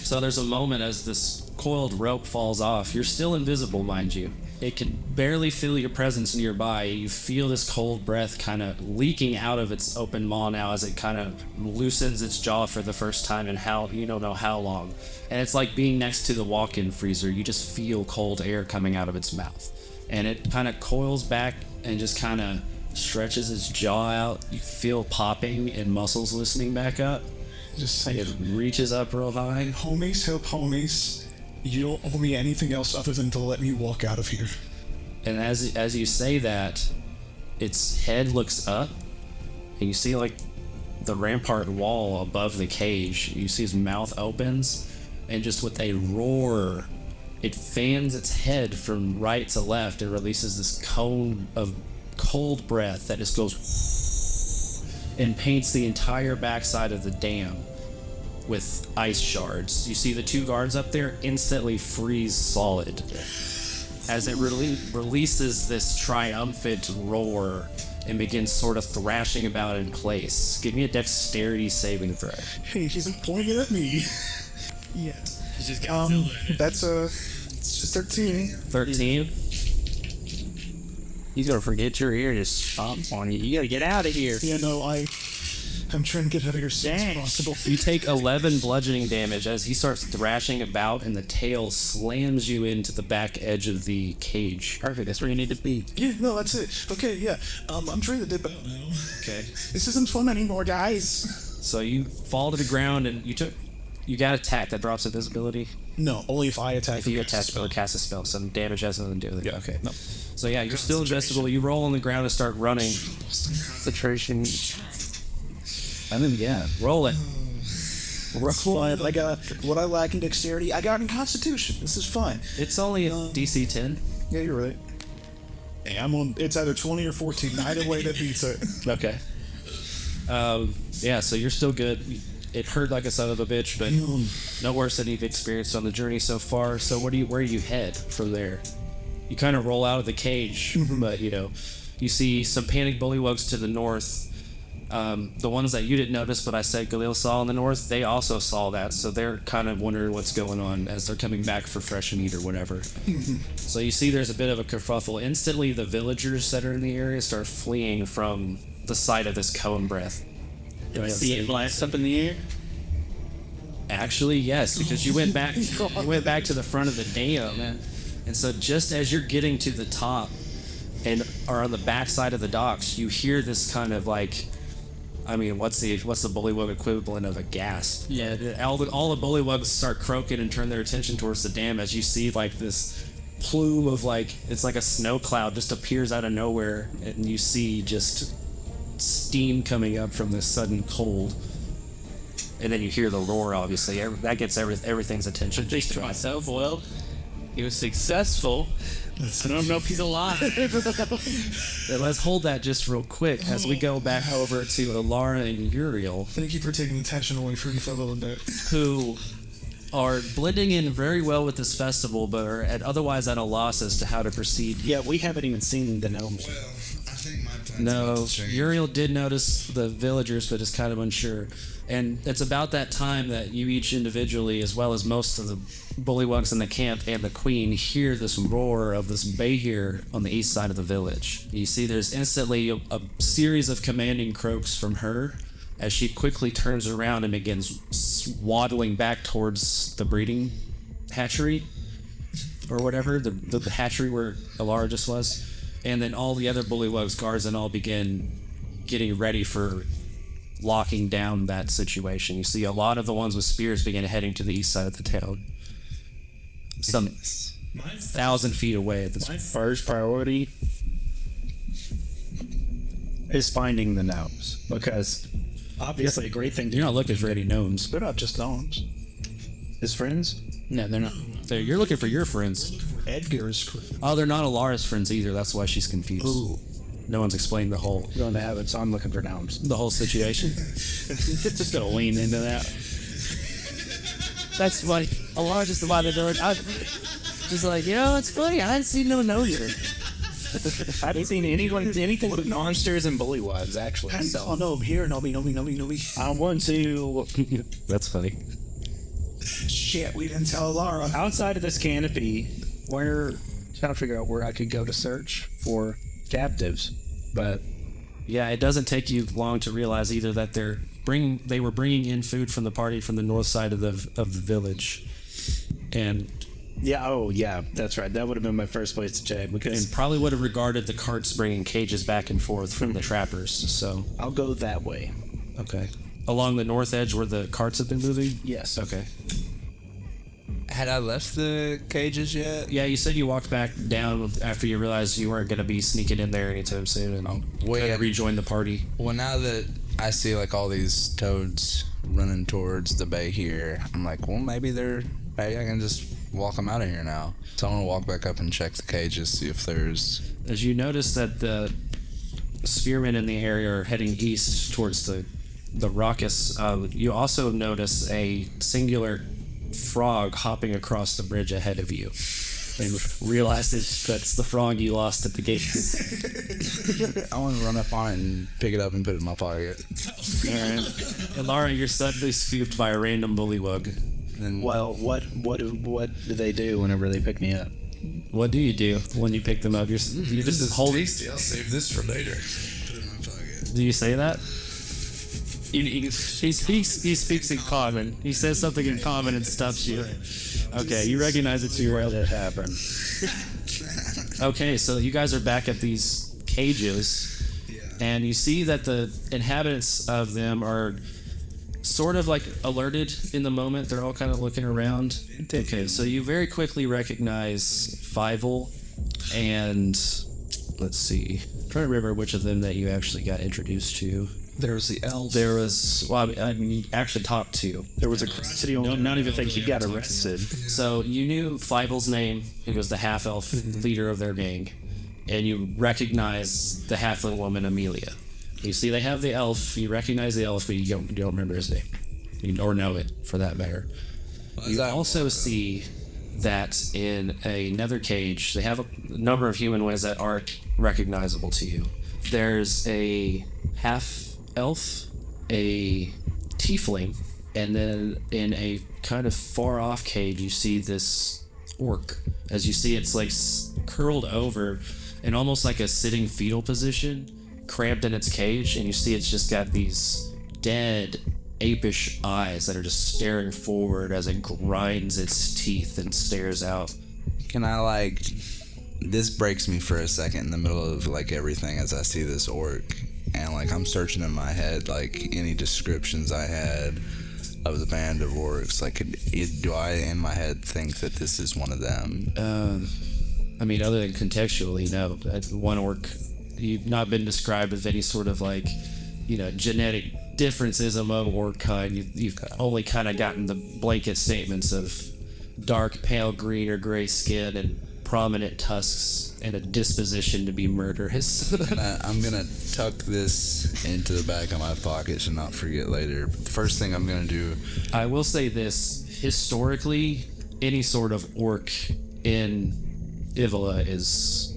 So there's a moment as this coiled rope falls off. You're still invisible, mind you. It can barely feel your presence nearby. You feel this cold breath kind of leaking out of its open maw now as it kind of loosens its jaw for the first time in you don't know how long. And it's like being next to the walk-in freezer. You just feel cold air coming out of its mouth. And it kind of coils back and just kind of stretches its jaw out. You feel popping and muscles loosening back up. Just say, It reaches up real high. homies help homies. You don't owe me anything else other than to let me walk out of here. And as you say that, its head looks up, and you see like the rampart wall above the cage. You see its mouth opens, and just with a roar, it fans its head from right to left and releases this cone of cold breath that just goes and paints the entire backside of the dam with ice shards. You see the two guards up there instantly freeze solid as it releases this triumphant roar and begins sort of thrashing about in place. Give me a dexterity saving throw. Hey, she's pointing at me. Yeah. That's it's just 13. 13. He's gonna forget you're here, just stomp on you. You gotta get out of here. Yeah, no, I'm trying to get out of here as soon as Dang. possible. You take 11 bludgeoning damage as he starts thrashing about and the tail slams you into the back edge of the cage. Perfect. That's where you need to be. Yeah, no, that's it. Okay, yeah. I'm trying to dip out now. Okay. This isn't fun anymore, guys. So you fall to the ground and you got attacked. That drops invisibility. No, only if I attack. If you attack or cast a spell, some damage has nothing to do with it. Yeah. Okay. No. So yeah, you're still invisible. You roll on the ground and start running. Concentration. I mean, yeah. Roll it. Fine. I got what I lack in dexterity. I got in constitution. This is fine. It's only a DC 10. Yeah, you're right. Hey, I'm on. It's either 20 or 14. Either way, that beats it. Okay. Yeah, so you're still good. It hurt like a son of a bitch, but no worse than you've experienced on the journey so far. So where do you head from there? You kind of roll out of the cage, but you see some panicked bullywugs to the north. The ones that you didn't notice, but I said Galil saw in the north, they also saw that, so they're kind of wondering what's going on as they're coming back for fresh meat or whatever. So you see there's a bit of a kerfuffle. Instantly, the villagers that are in the area start fleeing from the sight of this cone breath. Do I see it blast up in the air? Actually, yes, because you went back to the front of the dam, and so just as you're getting to the top and are on the backside of the docks, you hear this kind of like, I mean, what's the bullywug equivalent of a gasp? Yeah. All the bullywugs start croaking and turn their attention towards the dam as you see like this plume of it's like a snow cloud just appears out of nowhere, and you see just steam coming up from this sudden cold. And then you hear the roar, obviously. That gets everything's attention. I think to myself, well, he was successful. I don't know if he's alive. Let's hold that just real quick as we go back over to Elara and Uriel, Thank you for taking attention away from me, fellow and who are blending in very well with this festival, but are otherwise at a loss as to how to proceed. Yeah, we haven't even seen the gnomes. Well, I think my plan's No, about to change. Uriel did notice the villagers, but is kind of unsure. And it's about that time that you each individually, as well as most of the bullywugs in the camp and the queen, hear this roar of this bahir on the east side of the village. You see there's instantly a series of commanding croaks from her as she quickly turns around and begins waddling back towards the breeding hatchery or whatever, the hatchery where Elara just was. And then all the other bullywugs, guards and all, begin getting ready for locking down that situation. You see a lot of the ones with spears begin heading to the east side of the town. Some 1,000 feet away at this My first priority is finding the gnomes, because obviously a great thing to You're not looking for any gnomes. They're not just gnomes. His friends. No, they're not. You're looking for your friends. Edgar's crew. Oh, they're not Alara's friends either. That's why she's confused. Ooh. No one's explained the whole Going to have it, so I'm looking for gnomes. situation. Just gonna lean into that. That's funny. Alara just about the door. I was just like, it's funny. I hadn't seen no here. I haven't seen anything with monsters and bullywugs, actually. So Oh no, here, no me. I want to. That's funny. Shit, we didn't tell Elara. Outside of this canopy, where trying to figure out where I could go to search for captives, but Yeah, it doesn't take you long to realize either that they were bringing in food from the party from the north side of the village, and yeah, that's right. That would have been my first place to check because probably would have regarded the carts bringing cages back and forth from the trappers. So I'll go that way. okay, along the north edge where the carts have been moving. Yes. Okay. Had I left the cages yet? Yeah, you said you walked back down after you realized you weren't going to be sneaking in there anytime soon, and wait, rejoin the party. Well, now that I see like all these toads running towards the bay here, I'm like, well, maybe I can just walk them out of here now. So I'm gonna walk back up and check the cages, see if there's. As you notice that the spearmen in the area are heading east towards the raucous, you also notice a singular frog hopping across the bridge ahead of you, and realize that's the frog you lost at the gate. I want to run up on it and pick it up and put it in my pocket. And Lara, you're suddenly scooped by a random bullywug. Then Well, what do they do whenever they pick me up? What do you do when you pick them up? You just hold. tasty. I'll save this for later. Put it in my pocket. Do you say that? He speaks in common. He says something in common and stuffs you. Okay, you recognize it's Uriel. That happened. Okay, so you guys are back at these cages, and you see that the inhabitants of them are sort of like alerted in the moment. They're all kind of looking around. Okay, so you very quickly recognize Fievel, and let's see. I'm trying to remember which of them that you actually got introduced to. There was the elf. There was, well, I mean, you actually talked to. There was a city. Not even think he got arrested. So you knew Fievel's name. He was the half-elf leader of their gang. And you recognize the halfling woman, Amelia. You see they have the elf. You recognize the elf, but you don't remember his name. Or know it, for that matter. You also see that in another cage, they have a number of humanoids that aren't recognizable to you. There's a half-elf, a tiefling, and then in a kind of far-off cage, you see this orc. As you see, it's like curled over in almost like a sitting fetal position, cramped in its cage, and you see it's just got these dead, apish eyes that are just staring forward as it grinds its teeth and stares out. Can I this breaks me for a second in the middle of everything as I see this orc, and I'm searching in my head any descriptions I had of the band of orcs. Do I in my head think that this is one of them? I mean, other than contextually, no. One orc, you've not been described as any sort of genetic differences among orc kind. You've only kind of gotten the blanket statements of dark, pale green or gray skin and prominent tusks and a disposition to be murderous. I'm gonna tuck this into the back of my pocket to not forget later. But the first thing I'm gonna do. I will say this: historically, any sort of orc in Ivila is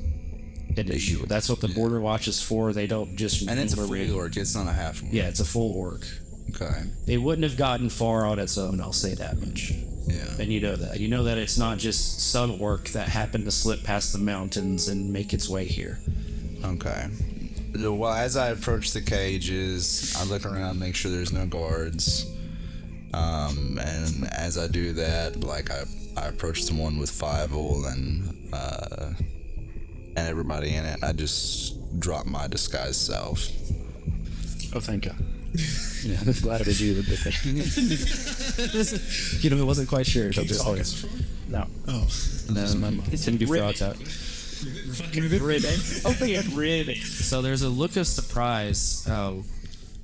an issue. That's what the Border Watch is for. They don't just. And it's a full orc. It's not a half one. Yeah, it's a full orc. Okay. It wouldn't have gotten far on its own. I'll say that much. Yeah. And you know that. You know that it's not just some orc that happened to slip past the mountains and make its way here. Okay. Well, as I approach the cages, I look around, make sure there's no guards. And as I do that, I approach the one with Fievel and everybody in it. I just drop my disguised self. Oh, thank God. Yeah, I'm glad it you the thing. It wasn't quite sure. So No. Oh. It's in your throat out. Ribbon. So there's a look of surprise,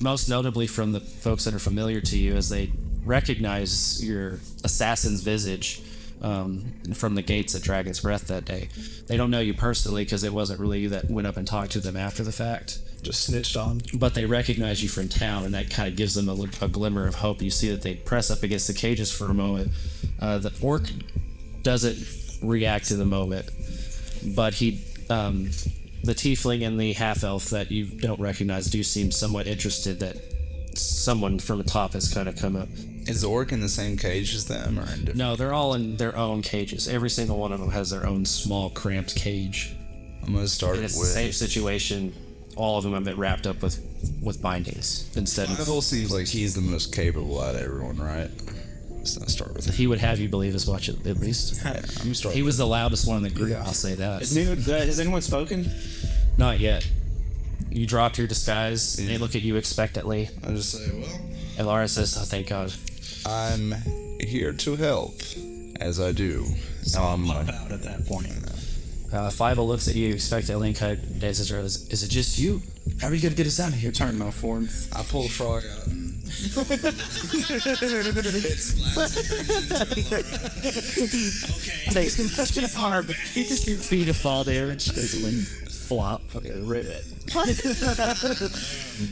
most notably from the folks that are familiar to you as they recognize your assassin's visage from the gates at Dragon's Breath that day. They don't know you personally because it wasn't really you that went up and talked to them after the fact. Just snitched on. But they recognize you from town, and that kind of gives them a glimmer of hope. You see that they press up against the cages for a moment. The orc doesn't react to the moment, but the tiefling and the half-elf that you don't recognize do seem somewhat interested that someone from the top has kind of come up. Is the orc in the same cage as them, or in different? No, they're all in their own cages. Every single one of them has their own small, cramped cage. I'm gonna start And with. it's the same situation. All of them have been wrapped up with bindings instead of. Fivel seems like he's the most capable out of everyone, right? Let's not start with him. He would have you believe as much at least. Yeah, I'm gonna start. He was the loudest one in the group. I'll say that. Has anyone spoken? Not yet. You drop your disguise. They look at you expectantly. I just say, well, Elara says, "Oh, thank God." I'm here to help, as I do. Pop out at that point. Fivel looks at you expectantly and kind of dazes her. Is it just you? How are you gonna get us out of here? Turn my form. I pull the frog out. And Thanks. Hard, but he just your feet to fall there and just goes limp. Flop. Okay, ribbit.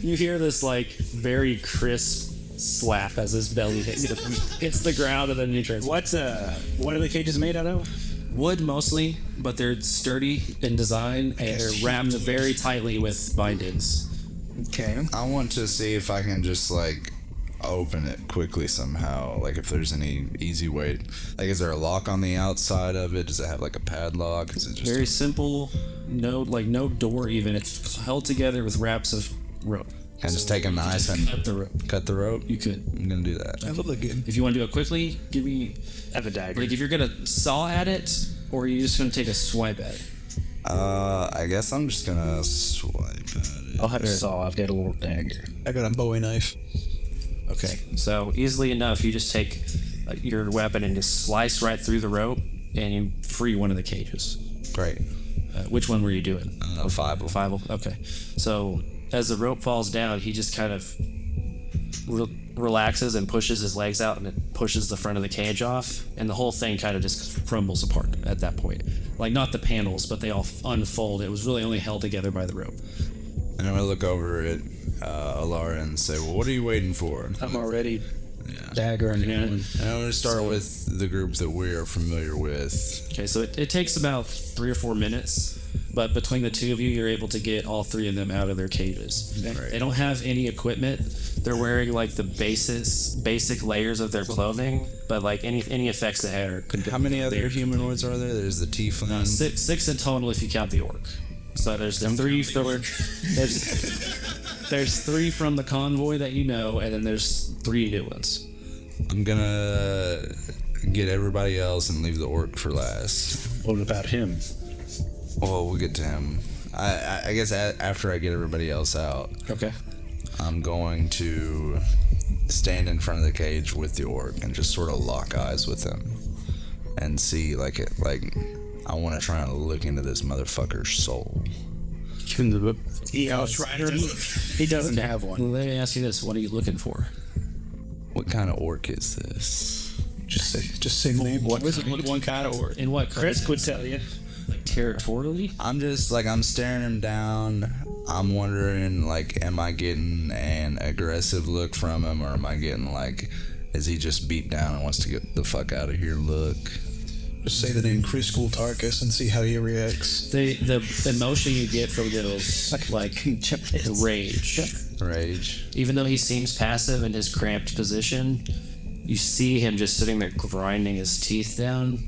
You hear this like very crisp slap as his belly hits the ground, and then you turn. What are the cages made out of? Wood mostly, but they're sturdy in design and they're wrapped very tightly with bindings. Okay. I want to see if I can just like open it quickly somehow. Like if there's any easy way. Like, is there a lock on the outside of it? Does it have like a padlock? Is it just Very simple. No door even. It's held together with wraps of rope. Can I just take a knife and Cut the rope. cut the rope? You could. I'm gonna do that. I love the game. If you want to do it quickly, give me. I have a dagger. Like if you're gonna saw at it, or are you just gonna take a swipe at it? I guess I'm just gonna swipe at it. I'll have a saw. I've got a little dagger. I got a Bowie knife. Okay. So easily enough, you just take your weapon and just slice right through the rope, and you free one of the cages. Great. Which one were you doing? Five. Okay. So as the rope falls down, he just kind of relaxes and pushes his legs out, and it pushes the front of the cage off, and the whole thing kind of just crumbles apart at that point. Like not the panels, but they all unfold. It was really only held together by the rope. And I'm gonna look over at Elara and say, "Well, what are you waiting for?" I'm already dagger in hand. And I'm gonna start with the group that we are familiar with. Okay, so it takes about 3 or 4 minutes, but between the two of you, you're able to get all three of them out of their cages. They don't have any equipment. They're wearing like the basic layers of their clothing, but like any effects they had are. How many other humanoids are there? There's the tiefling. Six in total if you count the orc. So there's the three. There's 3 from the convoy that you know, and then there's 3 new ones. I'm gonna get everybody else and leave the orc for last. What about him? Well, we'll get to him. I guess after I get everybody else out, Okay. I'm going to stand in front of the cage with the orc and just sort of lock eyes with him and see like I want to try and look into this motherfucker's soul. He doesn't have one. Let me ask you this: what are you looking for? What kind of orc is this? Just say name. What kind of orc? In what? Chris could tell you. Like territorially? I'm just like, I'm staring him down. I'm wondering, like, am I getting an aggressive look from him, or am I getting like, is he just beat down and wants to get the fuck out of here look? Just say the name Chris Tarkus and see how he reacts. The emotion you get from it is like rage. Rage. Even though he seems passive in his cramped position, you see him just sitting there grinding his teeth down,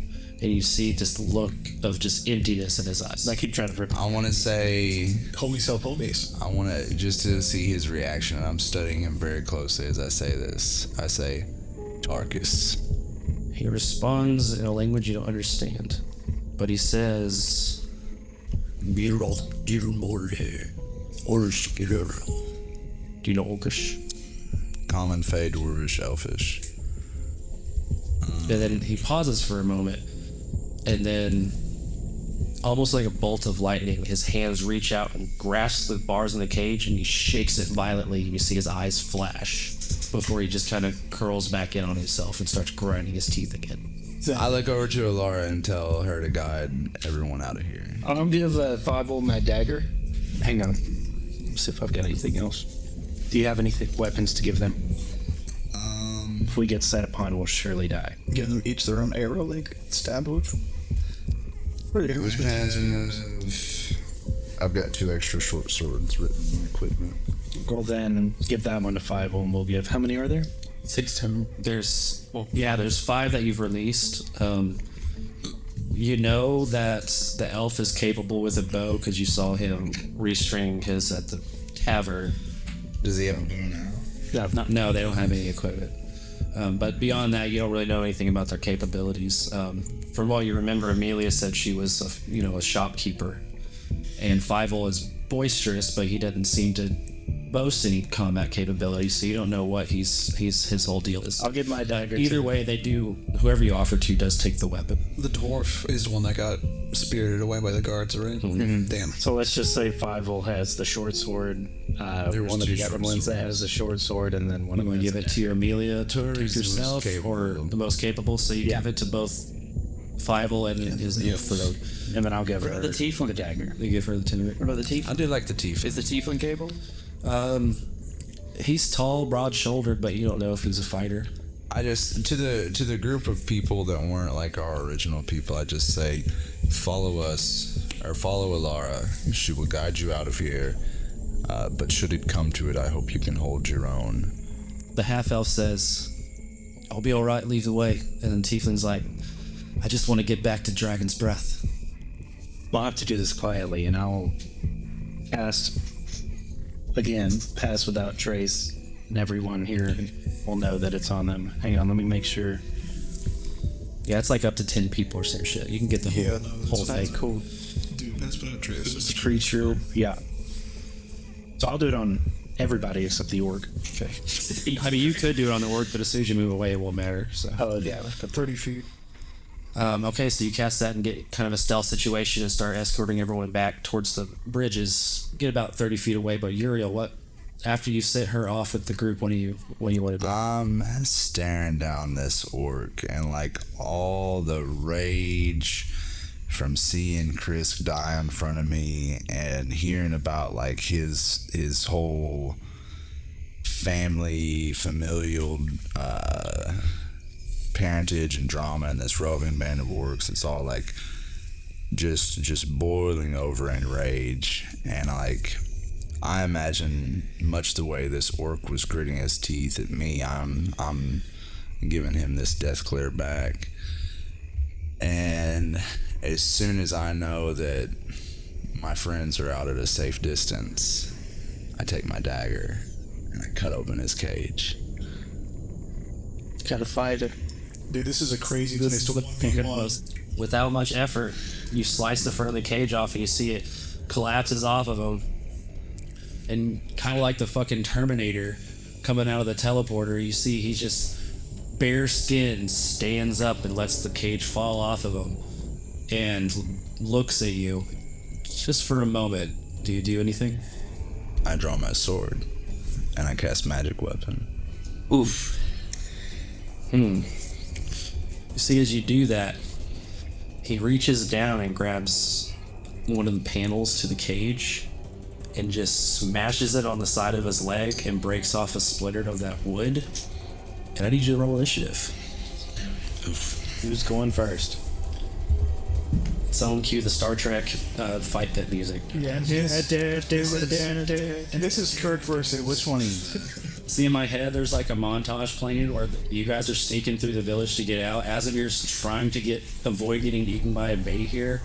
and you see just the look of just emptiness in his eyes. Like he'd try to rip. I want to say, Holy self, base. I want to just to see his reaction, and I'm studying him very closely as I say this. I say, Tarkus. He responds in a language you don't understand, but he says, "Do you know Orcish?" Common, Fey, Dwarvish, Elfish. And then he pauses for a moment, and then, almost like a bolt of lightning, his hands reach out and grasp the bars in the cage, and he shakes it violently, and you see his eyes flash before he just kind of curls back in on himself and starts grinding his teeth again. I look over to Elara and tell her to guide everyone out of here. I'll give Fivel my dagger. Hang on. See if I've got anything else. Do you have anything weapons to give them? If we get set upon, we'll surely die. Give them each their own arrow, like stab wood. I've got 2 extra short swords written in my equipment. Go then and give that one to Fivel, and we'll give. How many are there? 6 total. There's 5 that you've released. You know that the elf is capable with a bow because you saw him restring his at the tavern. Does he have a bow now? No, they don't have any equipment. But beyond that, you don't really know anything about their capabilities. From what you remember, Amelia said she was a shopkeeper, and Fievel is boisterous, but he doesn't seem to boast any combat capabilities, so you don't know what his whole deal is. I'll give my dagger. Either way, they do. Whoever you offer to does take the weapon. The dwarf is the one that got spirited away by the guards, right? Mm-hmm. Damn. So let's just say Fievel has the short sword. There was One of two the short gremlins that has the short sword, and then one You of want them to give it to your Amelia to yourself, capable. or the most capable? So you give it to both Fievel and his throat. and then I'll give her The tiefling dagger. You give her the tin. What about the I tiefling? do like the teeth. Is the tiefling capable? He's tall, broad-shouldered, but you don't know if he's a fighter. I just to the group of people that weren't like our original people, I just say, follow us or follow Elara. She will guide you out of here. But should it come to it, I hope you can hold your own. The half-elf says, "I'll be all right. Leave the way." And then Tiefling's like, "I just want to get back to Dragon's Breath." We'll have to do this quietly, and I'll cast again, pass without trace, and everyone here will know that it's on them. Hang on, let me make sure. Yeah, it's like up to 10 people or some shit. You can get the whole That's thing. cool. Dude, pass without trace. Creature, yeah. So I'll do it on everybody except the orc. Okay. I mean, you could do it on the orc, but as soon as you move away, it won't matter. So. Oh yeah, 30 feet. Okay, so you cast that and get kind of a stealth situation and start escorting everyone back towards the bridges. Get about 30 feet away, but Uriel, what? After you set her off with the group, what do you want to do? I'm staring down this orc and like all the rage from seeing Chris die in front of me and hearing about like his whole familial parentage and drama in this roving band of orcs. It's all like just boiling over in rage, and like I imagine much the way this orc was gritting his teeth at me, I'm giving him this death clear back. And as soon as I know that my friends are out at a safe distance, I take my dagger and I cut open his cage. gotta fight her. Dude, this is a crazy place to live. Without much effort, you slice the front of the cage off and you see it collapses off of him. And kind of like the fucking Terminator coming out of the teleporter, you see he just bare skin stands up and lets the cage fall off of him and looks at you just for a moment. Do you do anything? I draw my sword and I cast magic weapon. Oof. You see, as you do that, he reaches down and grabs one of the panels to the cage and just smashes it on the side of his leg and breaks off a splinter of that wood. And I need you to roll initiative. Who's going first? Someone cue the Star Trek fight pit music. Yeah, and this is Kirk versus which one? See, in my head, there's like a montage playing where you guys are sneaking through the village to get out. Asimir's trying to avoid getting eaten by a bait here.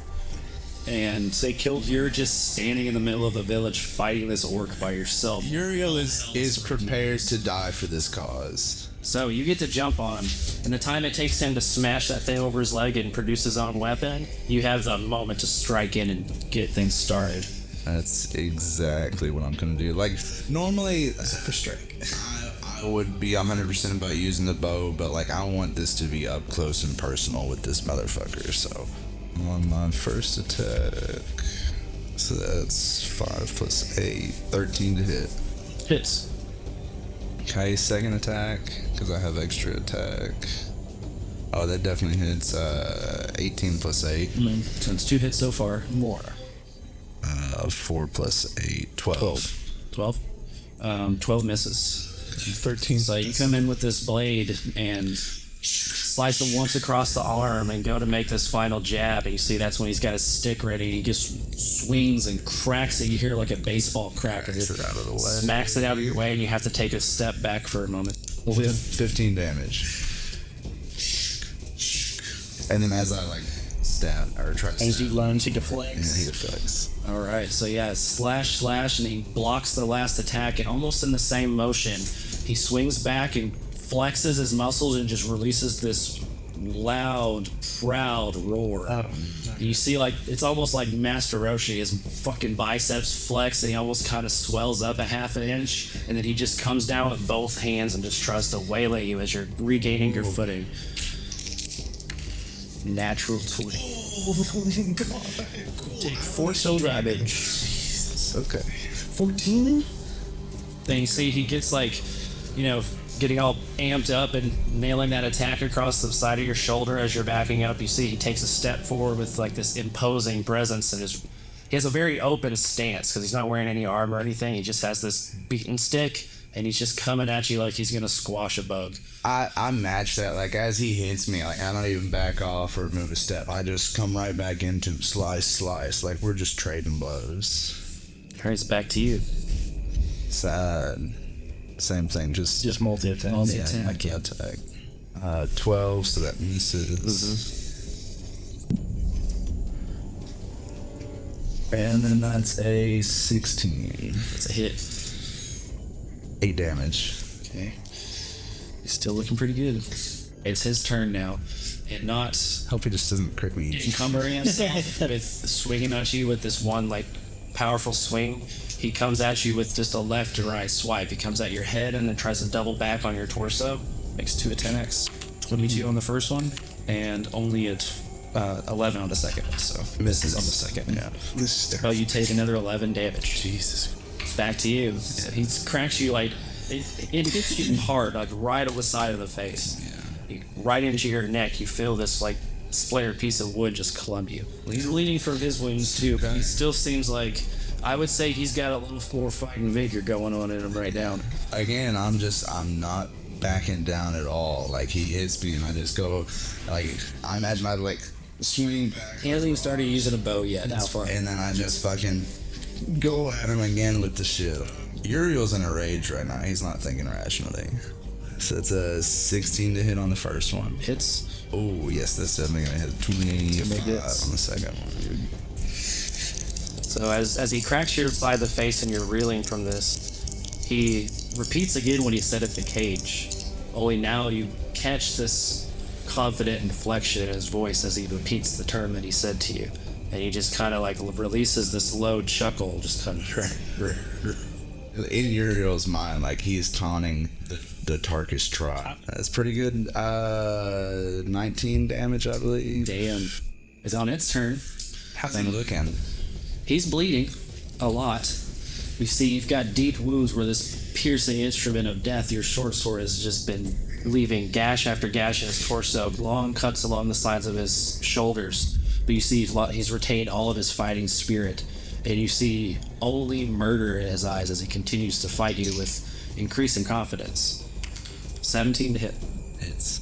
And they killed. You're just standing in the middle of the village fighting this orc by yourself. Uriel is prepared to die for this cause. So you get to jump on him. And the time it takes him to smash that thing over his leg and produce his own weapon, you have a moment to strike in and get things started. That's exactly what I'm gonna do. Like, normally, For strike. I would be 100% about using the bow, but like, I want this to be up close and personal with this motherfucker, so. On my first attack, so that's 5 plus 8, 13 to hit. Hits. Okay, second attack, because I have extra attack. Oh, that definitely hits 18 plus 8. So it's 2 hits so far. More. 4 plus 8, 12. 12? 12 misses. 13. So you come in with this blade and slice him once across the arm and go to make this final jab, and you see that's when he's got his stick ready and he just swings and cracks it. You hear like a baseball crack and it out of the way. smacks it out of your way, and you have to take a step back for a moment. 15 damage. And then as I like stab or try to As you stab, lunge, he yeah, deflects. he deflects. All right, so yeah, slash, and he blocks the last attack, and almost in the same motion, he swings back and flexes his muscles and just releases this loud, proud roar. You see, like, it's almost like Master Roshi, his fucking biceps flex, and he almost kind of swells up a half an inch, and then he just comes down with both hands and just tries to waylay you as you're regaining your footing. Natural 20. Take 4 soul damage. Okay. 14? Then you see he gets like, getting all amped up and nailing that attack across the side of your shoulder as you're backing up. You see he takes a step forward with like this imposing presence, and he has a very open stance because he's not wearing any armor or anything. He just has this beaten stick, and he's just coming at you like he's gonna squash a bug. I match that. Like as he hits me, like I don't even back off or move a step. I just come right back into slice. Like we're just trading blows. All right, it's back to you. Sad. Same thing. Just multi-attack. yeah, I can't attack. 12, so that misses. And then that's a 16. It's a hit. 8 damage. Okay. He's still looking pretty good. It's his turn now, and not Hope he just doesn't crit me. encumbering himself with swinging at you with this one like powerful swing. He comes at you with just a left to right swipe. He comes at your head and then tries to double back on your torso. Makes 2 at 10x. 22 on the first one, and only at 11 on the second one. So misses on the second. Yeah. This is Oh, you take another 11 damage. Jesus. It's back to you. He cracks you like it hits you hard, like right on the side of the face. Right into your neck. You feel this like splintered piece of wood just clump you. He's bleeding from his wounds too, but he still seems like, I would say he's got a little more fighting vigor going on in him right now. Again, I'm not backing down at all. Like he hits me and I just go, like I imagine I'd like swing back. He hasn't even started using a bow yet. That's far. And then I just fucking go at him again with the shield. Uriel's in a rage right now. He's not thinking rationally. So it's a 16 to hit on the first one. Hits. Oh, yes, that's definitely going to hit 25 on the second one. So as he cracks you by the face and you're reeling from this, he repeats again what he said at the cage. Only now you catch this confident inflection in his voice as he repeats the term that he said to you. And he just kind of like releases this low chuckle, just kind of... In Uriel's mind, like he's taunting the Tarkish tribe. That's pretty good. 19 damage, I believe. Damn. It's on its turn. How's he looking? He's bleeding a lot. You see, you've got deep wounds where this piercing instrument of death, your short sword, has just been leaving gash after gash in his torso, long cuts along the sides of his shoulders. But you see he's retained all of his fighting spirit, and you see only murder in his eyes as he continues to fight you with increasing confidence. 17 to hit. It's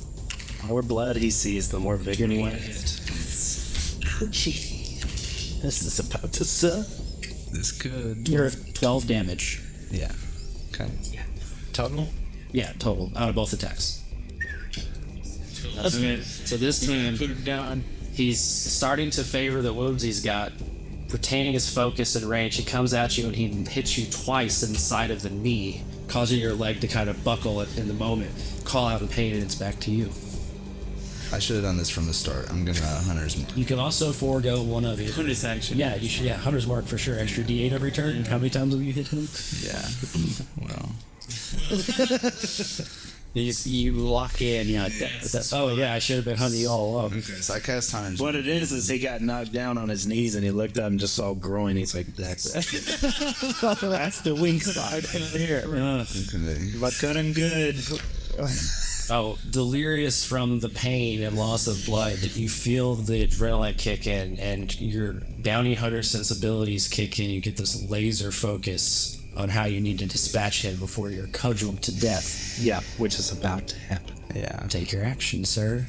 The more blood he sees, the more vigor he wants. This is about to suck. this good. You're at 12 damage. Yeah. Okay. Total? Yeah, total, out of both attacks. So this time, Put him down. he's starting to favor the wounds he's got, retaining his focus and range. He comes at you and he hits you twice in the side of the knee, causing your leg to kind of buckle in the moment. Call out in pain, and it's back to you. I should have done this from the start. I'm gonna Hunter's Mark. You can also forego one of it. Bonus action. Yeah, you should. Yeah, Hunter's Mark for sure. Extra D8 every turn. How many times have you hit him? Yeah. Well. You lock in, that's Oh yeah, I should have been hunting you all along. Okay, so I cast Hunter's What it is he got knocked down on his knees and he looked up and just saw groin. He's like, that's the wing side in here. but couldn't good. Oh, delirious from the pain and loss of blood, you feel the adrenaline kick in, and your bounty hunter sensibilities kick in. You get this laser focus on how you need to dispatch him before you're cudgeled to death. Yeah, which is about to happen. Yeah. Take your action, sir.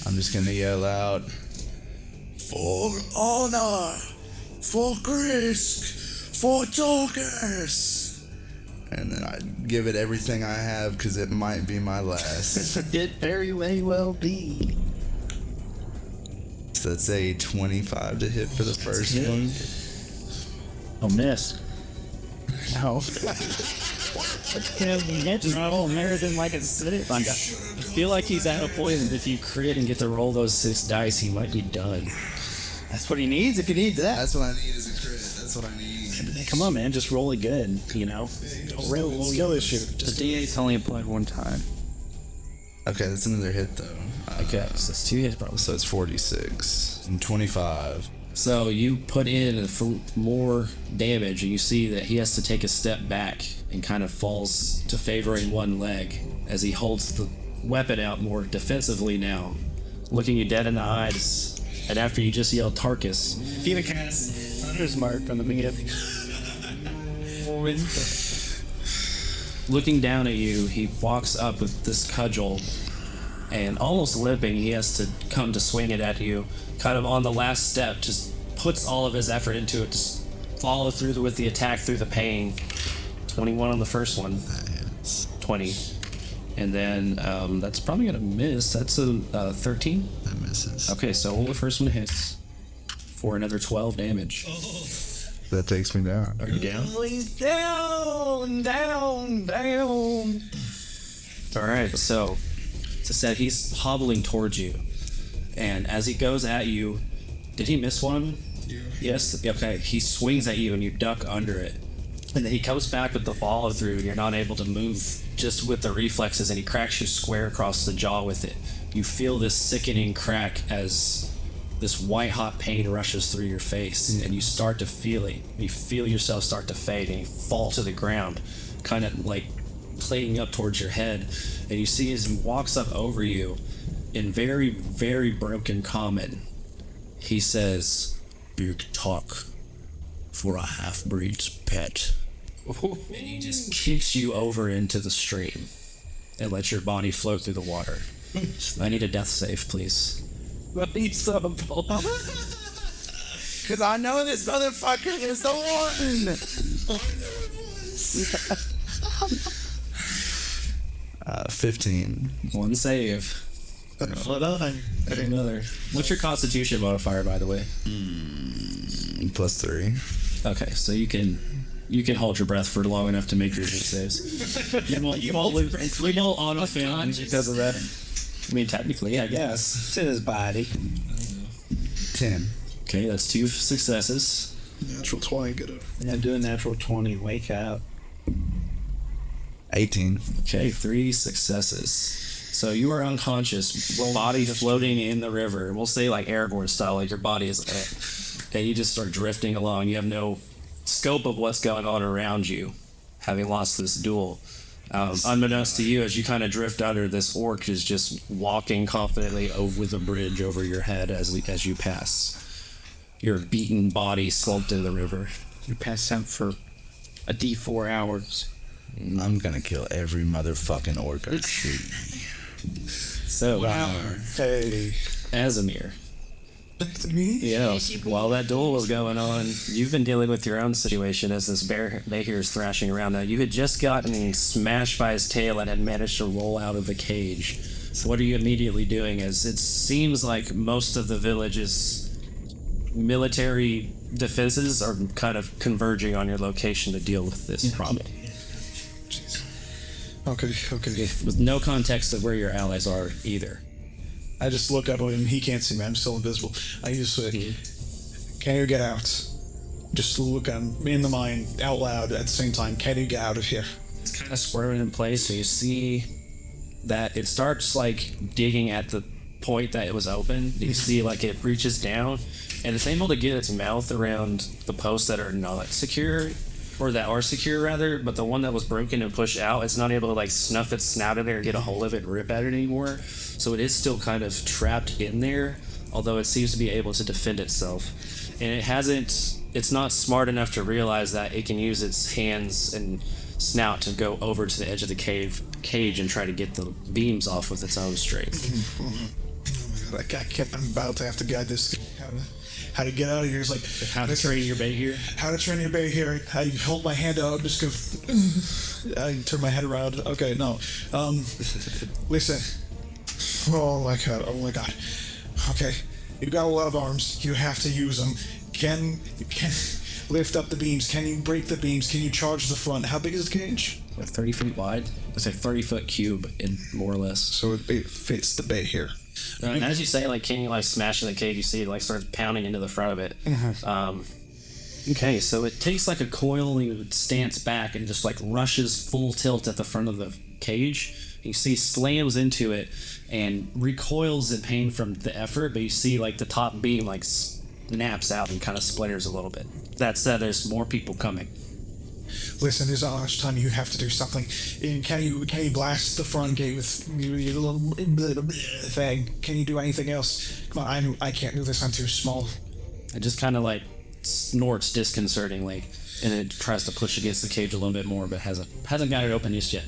I'm just gonna yell out, for honor, for Krisk, for Torkers. and then I'd give it everything I have because it might be my last. It very may well be. So let's say 25 to hit for the first one. Oh, miss. No. No, American like it's I feel like he's at a point that if you crit and get to roll those 6 dice, he might be done. That's what he needs if he needs that. That's what I need is a crit. That's what I need. Come on, man. Just roll it good, you know? Real skill issue. The D8's only applied one time. Okay, that's another hit though. Okay, so it's 2 hits probably. So it's 46 and 25. So you put in for more damage, and you see that he has to take a step back and kind of falls to favoring one leg as he holds the weapon out more defensively now, looking you dead in the eyes. And after you just yelled Tarkus, Feena cast Thunder's Mark from the beginning. looking down at you, he walks up with this cudgel, and almost limping, he has to come to swing it at you. Kind of on the last step, just puts all of his effort into it, just follow through with the attack through the pain. 21 on the first one. 20. And then that's probably going to miss. That's a 13. That misses. Okay, so the first one hits for another 12 damage. That takes me down. Are you down? Down. All right, so as I said, he's hobbling towards you, and as he goes at you, did he miss one? Yes. Okay. He swings at you, and you duck under it, and then he comes back with the follow through. You're not able to move just with the reflexes, and he cracks you square across the jaw with it. You feel this sickening crack as this white hot pain rushes through your face, and you start to feel it. You feel yourself start to fade, and you fall to the ground, kind of like playing up towards your head. And you see as he walks up over you in very, very broken common, he says, "Big talk for a half-breed's pet." And he just kicks you over into the stream and lets your body float through the water. I need a death save, please. But need some. Because I know this motherfucker is the one. 15. One save. Another. What's your constitution modifier, by the way? Plus 3. Okay, so you can hold your breath for long enough to make your death saves. You won't lose. We don't auto-fail because of that. I mean, technically, I guess. It's in his body. 10. Okay, that's 2 successes. Natural 20, get up. Yeah, do a natural 20. Wake up. 18. Okay, 3 successes. So you are unconscious, body floating in the river. We'll say like Aragorn style, like your body is, and you just start drifting along. You have no scope of what's going on around you, having lost this duel. Unbeknownst to you, as you kind of drift under, this orc is just walking confidently over the bridge over your head as you pass. Your beaten body slumped in the river. You pass out for a D4 hours. I'm gonna kill every motherfucking orc I see. So, Hey. Asimir. Back to me? Yeah, while that duel was going on, you've been dealing with your own situation as this bear here is thrashing around. Now, you had just gotten smashed by his tail and had managed to roll out of the cage. So what are you immediately doing? As it seems like most of the village's military defenses are kind of converging on your location to deal with this problem. Okay. With no context of where your allies are either. I just look up at him. He can't see me. I'm still invisible. I just say, "Can you get out?" Just look at him in the mind, out loud at the same time. Can you get out of here? It's kind of squirming in place, so you see that it starts like digging at the point that it was open. You see like it reaches down, and it's able to get its mouth around the posts that are not secure, or that are secure rather, but the one that was broken and pushed out, it's not able to like snuff its snout in there and get a hold of it and rip at it anymore. So it is still kind of trapped in there, although it seems to be able to defend itself. And it's not smart enough to realize that it can use its hands and snout to go over to the edge of the cage and try to get the beams off with its own strength. Oh my god, I'm about to have to guide this. how to get out of here. It's like How to train your bay here? how to train your bay here. How you hold my hand out, just go. I turn my head around. Okay, no. Listen. Oh my god. Oh my god. Okay, you got a lot of arms. You have to use them. Can lift up the beams? Can you break the beams? Can you charge the front? How big is the cage? Like 30 feet wide. It's a 30-foot cube, in more or less. So it fits the bay here. And as you say, like, can you like smash in the cage? You see it like starts pounding into the front of it. Okay, so it takes like a coiling stance back and just like rushes full tilt at the front of the cage. You see slams into it and recoils in pain from the effort, but you see like the top beam like snaps out and kind of splinters a little bit. That said, there's more people coming. Listen, there's not much time. You have to do something. And can you blast the front gate with your little thing? Can you do anything else? Come on, I can't do this. I'm too small. It just kind of like snorts disconcertingly, and it tries to push against the cage a little bit more, but hasn't got it open just yet.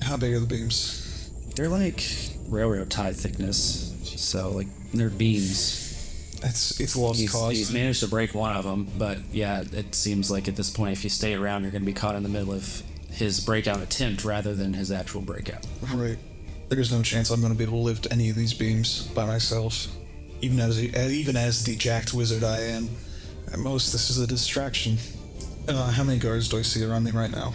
How big are the beams? They're like railroad tie thickness, so like they're beams. It's lost cause. He's managed to break one of them, but yeah, it seems like at this point, if you stay around, you're going to be caught in the middle of his breakout attempt rather than his actual breakout. Right. There's no chance I'm going to be able to lift any of these beams by myself, even as the jacked wizard I am. At most, this is a distraction. How many guards do I see around me right now?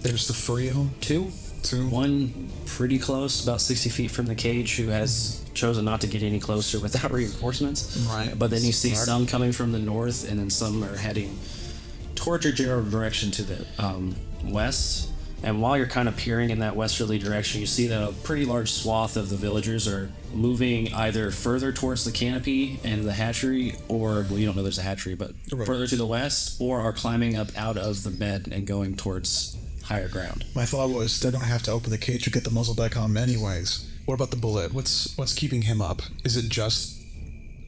There's the 3 of them. Two. One pretty close, about 60 feet from the cage, who has chosen not to get any closer without reinforcements. Right. But then you see some coming from the north, and then some are heading towards your general direction to the west. And while you're kind of peering in that westerly direction, you see that a pretty large swath of the villagers are moving either further towards the canopy and the hatchery, or, well, you don't know there's a hatchery, but further to the west, or are climbing up out of the bed and going towards higher ground. My thought was they don't have to open the cage to get the muzzle back on anyways. What about the bullet? What's keeping him up? Is it just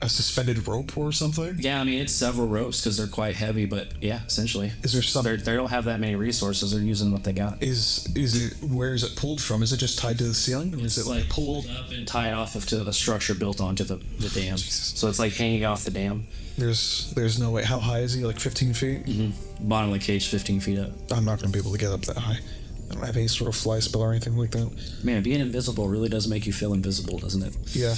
a suspended rope or something? Yeah, I mean, it's several ropes because they're quite heavy, but yeah, essentially. Is there some? They don't have that many resources. They're using what they got. Is it? Where is it pulled from? Is it just tied to the ceiling? Or It's is it like pulled up and tied off of to the structure built onto the dam. So it's like hanging off the dam. There's no way. How high is he? Like 15 feet? Mm-hmm. Bottom of the cage, 15 feet up. I'm not going to be able to get up that high. I don't have any sort of fly spell or anything like that. Man, being invisible really does make you feel invisible, doesn't it? Yeah.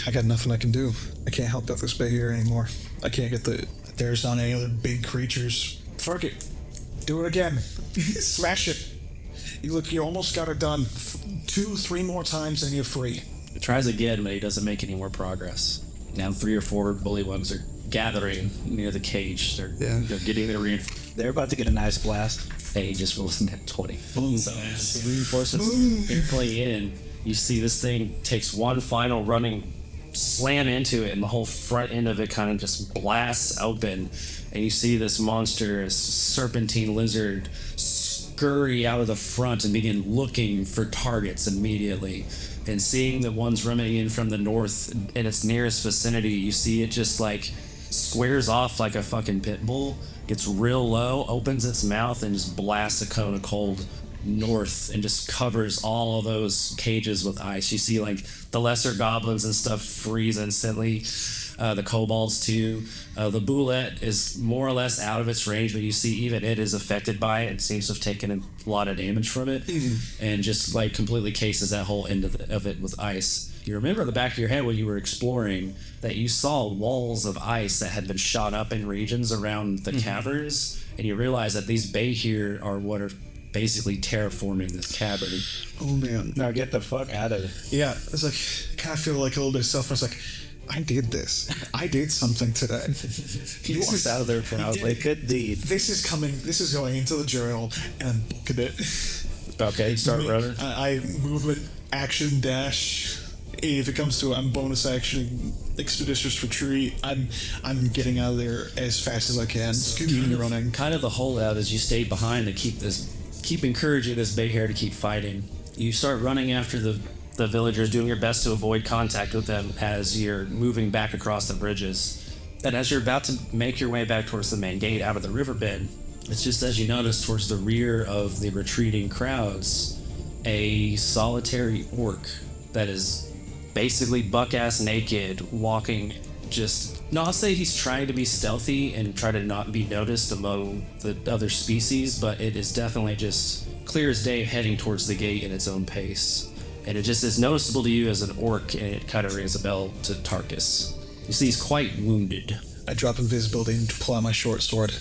I got nothing I can do. I can't help out this bay here anymore. I can't get there's not any other big creatures. Fuck it. Do it again. Smash it. You almost got it done. 2-3 more times and you're free. He tries again, but he doesn't make any more progress. Now 3 or 4 bullywugs are gathering near the cage. They're getting their reinforcements. They're about to get a nice blast. Hey, he just rolls in that 20. Boom. So as the reinforcements play in, you see this thing takes one final running slam into it, and the whole front end of it kind of just blasts open, and you see this monster, a serpentine lizard, scurry out of the front and begin looking for targets immediately. And seeing the ones running in from the north in its nearest vicinity, you see it just like squares off like a fucking pit bull, gets real low, opens its mouth, and just blasts a cone of cold north and just covers all of those cages with ice. You see like the lesser goblins and stuff freeze instantly, the kobolds too. The bullet is more or less out of its range, but you see even it is affected by it. It seems to have taken a lot of damage from it, and just like completely cases that whole end of it with ice. You remember in the back of your head when you were exploring that you saw walls of ice that had been shot up in regions around the caverns, and you realize that these bay here are what are basically terraforming this cavern. Oh man. Now get the fuck out of it. Yeah, it's like, I kind of feel like a little bit of self. I was like, I did this. I did something today. He walks out of there proudly. Good deed. This is going into the journal, and I'm booking it. Okay, start running. I movement, action, dash. If it comes to it, I'm bonus action, expeditious retreat. I'm getting out of there as fast as I can. Scooting running. Kind of the holdout is you stayed behind to keep encouraging this bay hare to keep fighting. You start running after the villagers, doing your best to avoid contact with them as you're moving back across the bridges. And as you're about to make your way back towards the main gate out of the riverbed, it's just as you notice towards the rear of the retreating crowds, a solitary orc that is basically buck-ass naked, walking I'll say he's trying to be stealthy and try to not be noticed among the other species, but it is definitely just clear as day heading towards the gate in its own pace. And it just is noticeable to you as an orc, and it kind of rings a bell to Tarkus. You see he's quite wounded. I drop invisibility and pull out my short sword.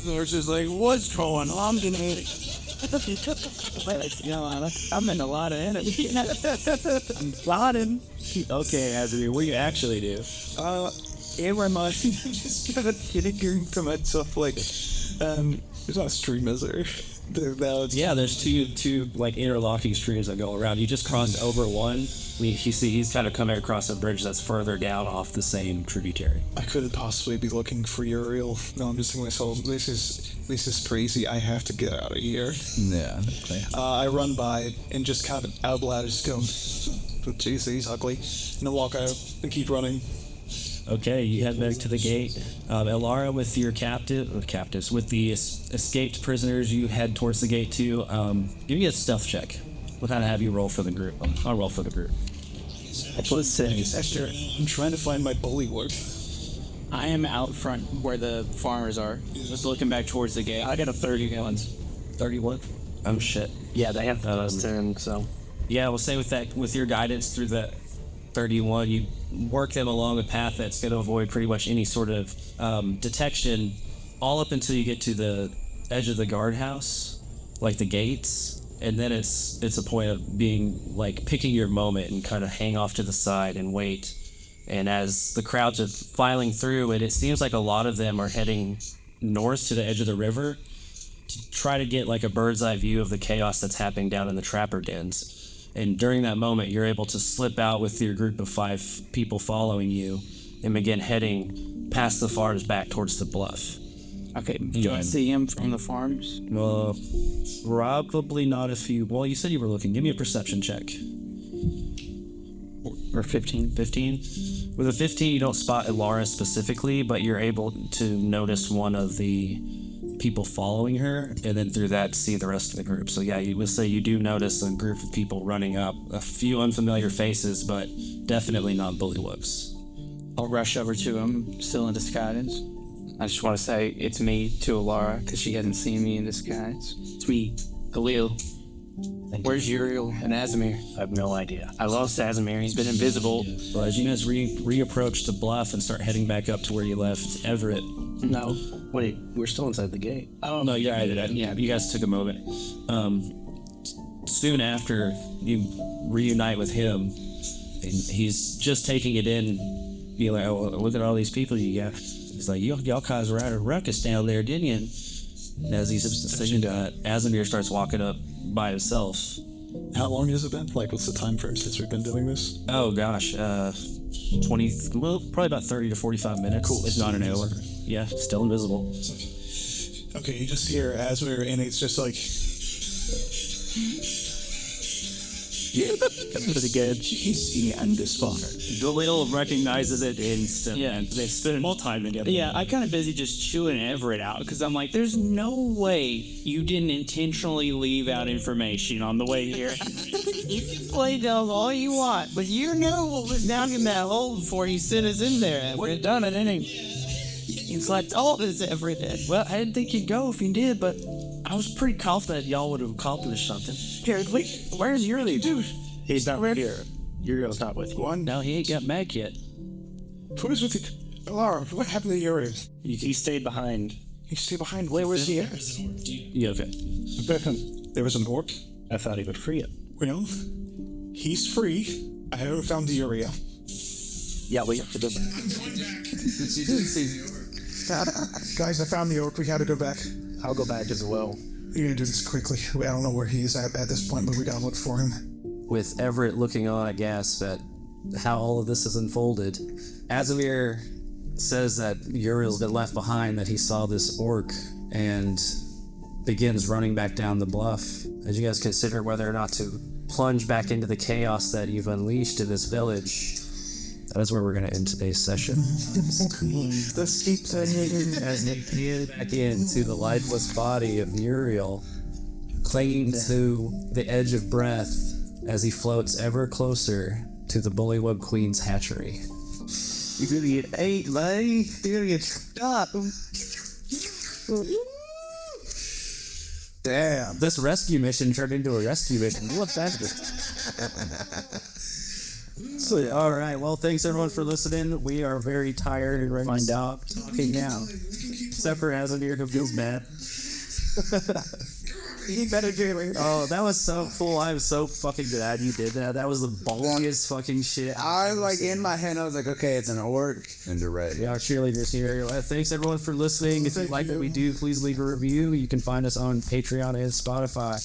They're just like, what's going on tonight? I'm in a lot of enemies. I'm plotting. Okay, Asimir, what do you actually do? Getting to myself like, there's not a stream, is there? Yeah, there's two like interlocking streams that go around. You just crossed over one. He's kind of coming across a bridge that's further down off the same tributary. I couldn't possibly be looking for Uriel. No, I'm just thinking to myself, this is crazy. I have to get out of here. Yeah. Okay. I run by and just kind of out loud just go, jeez, he's ugly. And I walk out and keep running. Okay, you head back to the gate. Elara, with your captives, with the escaped prisoners, you head towards the gate too. Give me a stealth check. We'll kind of have you roll for the group. I'll roll for the group. Plus 6. Esther, I'm trying to find my bullywug. I am out front where the farmers are, just looking back towards the gate. I got a 31. 31? Oh shit. Yeah, they have 10, so. Yeah, we'll say with your guidance through the 31, you work them along a path that's going to avoid pretty much any sort of detection, all up until you get to the edge of the guardhouse, like the gates, and then it's a point of being like picking your moment and kind of hang off to the side and wait. And as the crowds are filing through, and it seems like a lot of them are heading north to the edge of the river to try to get like a bird's eye view of the chaos that's happening down in the trapper dens. And during that moment, you're able to slip out with your group of 5 people following you and begin heading past the farms back towards the bluff. Okay, do I see him from the farms? Well, probably not if you... Well, you said you were looking. Give me a perception check. Or 15? 15? With a 15, you don't spot Elara specifically, but you're able to notice one of the people following her, and then through that see the rest of the group. So yeah, you would say you do notice a group of people running up, a few unfamiliar faces, but definitely not bullywugs. I'll rush over to him, still in disguise. I just want to say it's me to Elara, because she hasn't seen me in disguise. It's me, Galil. Where's Uriel and Asimir? I have no idea. I lost Asimir. He's been invisible. Well, as you guys reapproach the bluff and start heading back up to where you left Everett. No. Wait, we're still inside the gate. Oh no, yeah, you guys took a moment. Soon after you reunite with him, and he's just taking it in, being like, "Oh, look at all these people you got." He's like, "Y'all guys were at a ruckus down there, didn't you?" And as he's saying that, Asimir starts walking up by himself. How long has it been? Like, what's the time frame since we've been doing this? Oh gosh, 20, well, probably about 30 to 45 minutes. Cool. It's not an hour. Yeah, still invisible. Okay, you just hear Asimir, and it's just like... That's pretty good. Easy and dishonored. Galil recognizes it instantly. Yeah, they spend more time together. Yeah, I'm kind of busy just chewing Everett out, because I'm like, there's no way you didn't intentionally leave out information on the way here. You can play dumb all you want, but you know what was down in that hole before you sent us in there, Everett. Would have done it anyway. It's like all this Everett did. Well, I didn't think you'd go if you did, but I was pretty confident y'all would have accomplished something. Here, wait, where's Uriel, dude? He's not here. Uriel's not with you. No, he ain't got back yet. Who is with you? Elara, what happened to Uriel? He stayed behind. He stayed behind. Where was he at? Yeah, okay. There was an orc? I thought he would free him. Well, he's free. I haven't found the Uriel. Yeah, we have to go back. Guys, I found the orc. We gotta go back. I'll go back as well. We're gonna do this quickly. I don't know where he is at this point, but we gotta look for him. With Everett looking on aghast at how all of this has unfolded, Asimir says that Uriel's been left behind, that he saw this orc, and begins running back down the bluff. As you guys consider whether or not to plunge back into the chaos that you've unleashed in this village, that is where we're going to end today's session. As they peer back into the lifeless body of Uriel, clinging to the edge of breath as he floats ever closer to the Bullywug Queen's hatchery. You're gonna get ate, buddy. You're gonna get stuck. Damn, this rescue mission turned into a rescue mission. What's that? So, all right. Well, thanks everyone for listening. We are very tired and ready to stop talking now. Except for Asimir, who feels bad. You better do it. Oh, that was so cool. I'm so fucking glad you did that. That was the ballsiest fucking shit. I was like in my head, I was like, okay, it's an orc. And you're right. Yeah, our cheerleaders here. Thanks everyone for listening. If you like what we do, please leave a review. You can find us on Patreon and Spotify.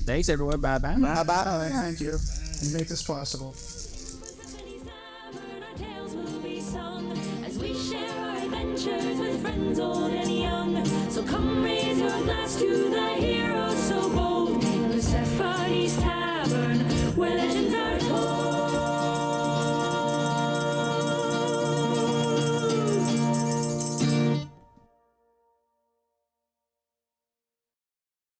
Thanks everyone. Bye bye. Bye bye. Thank you. You make this possible. Persephone's Tavern, our tales will be sung as we share our adventures with friends old and young. So come raise your glass to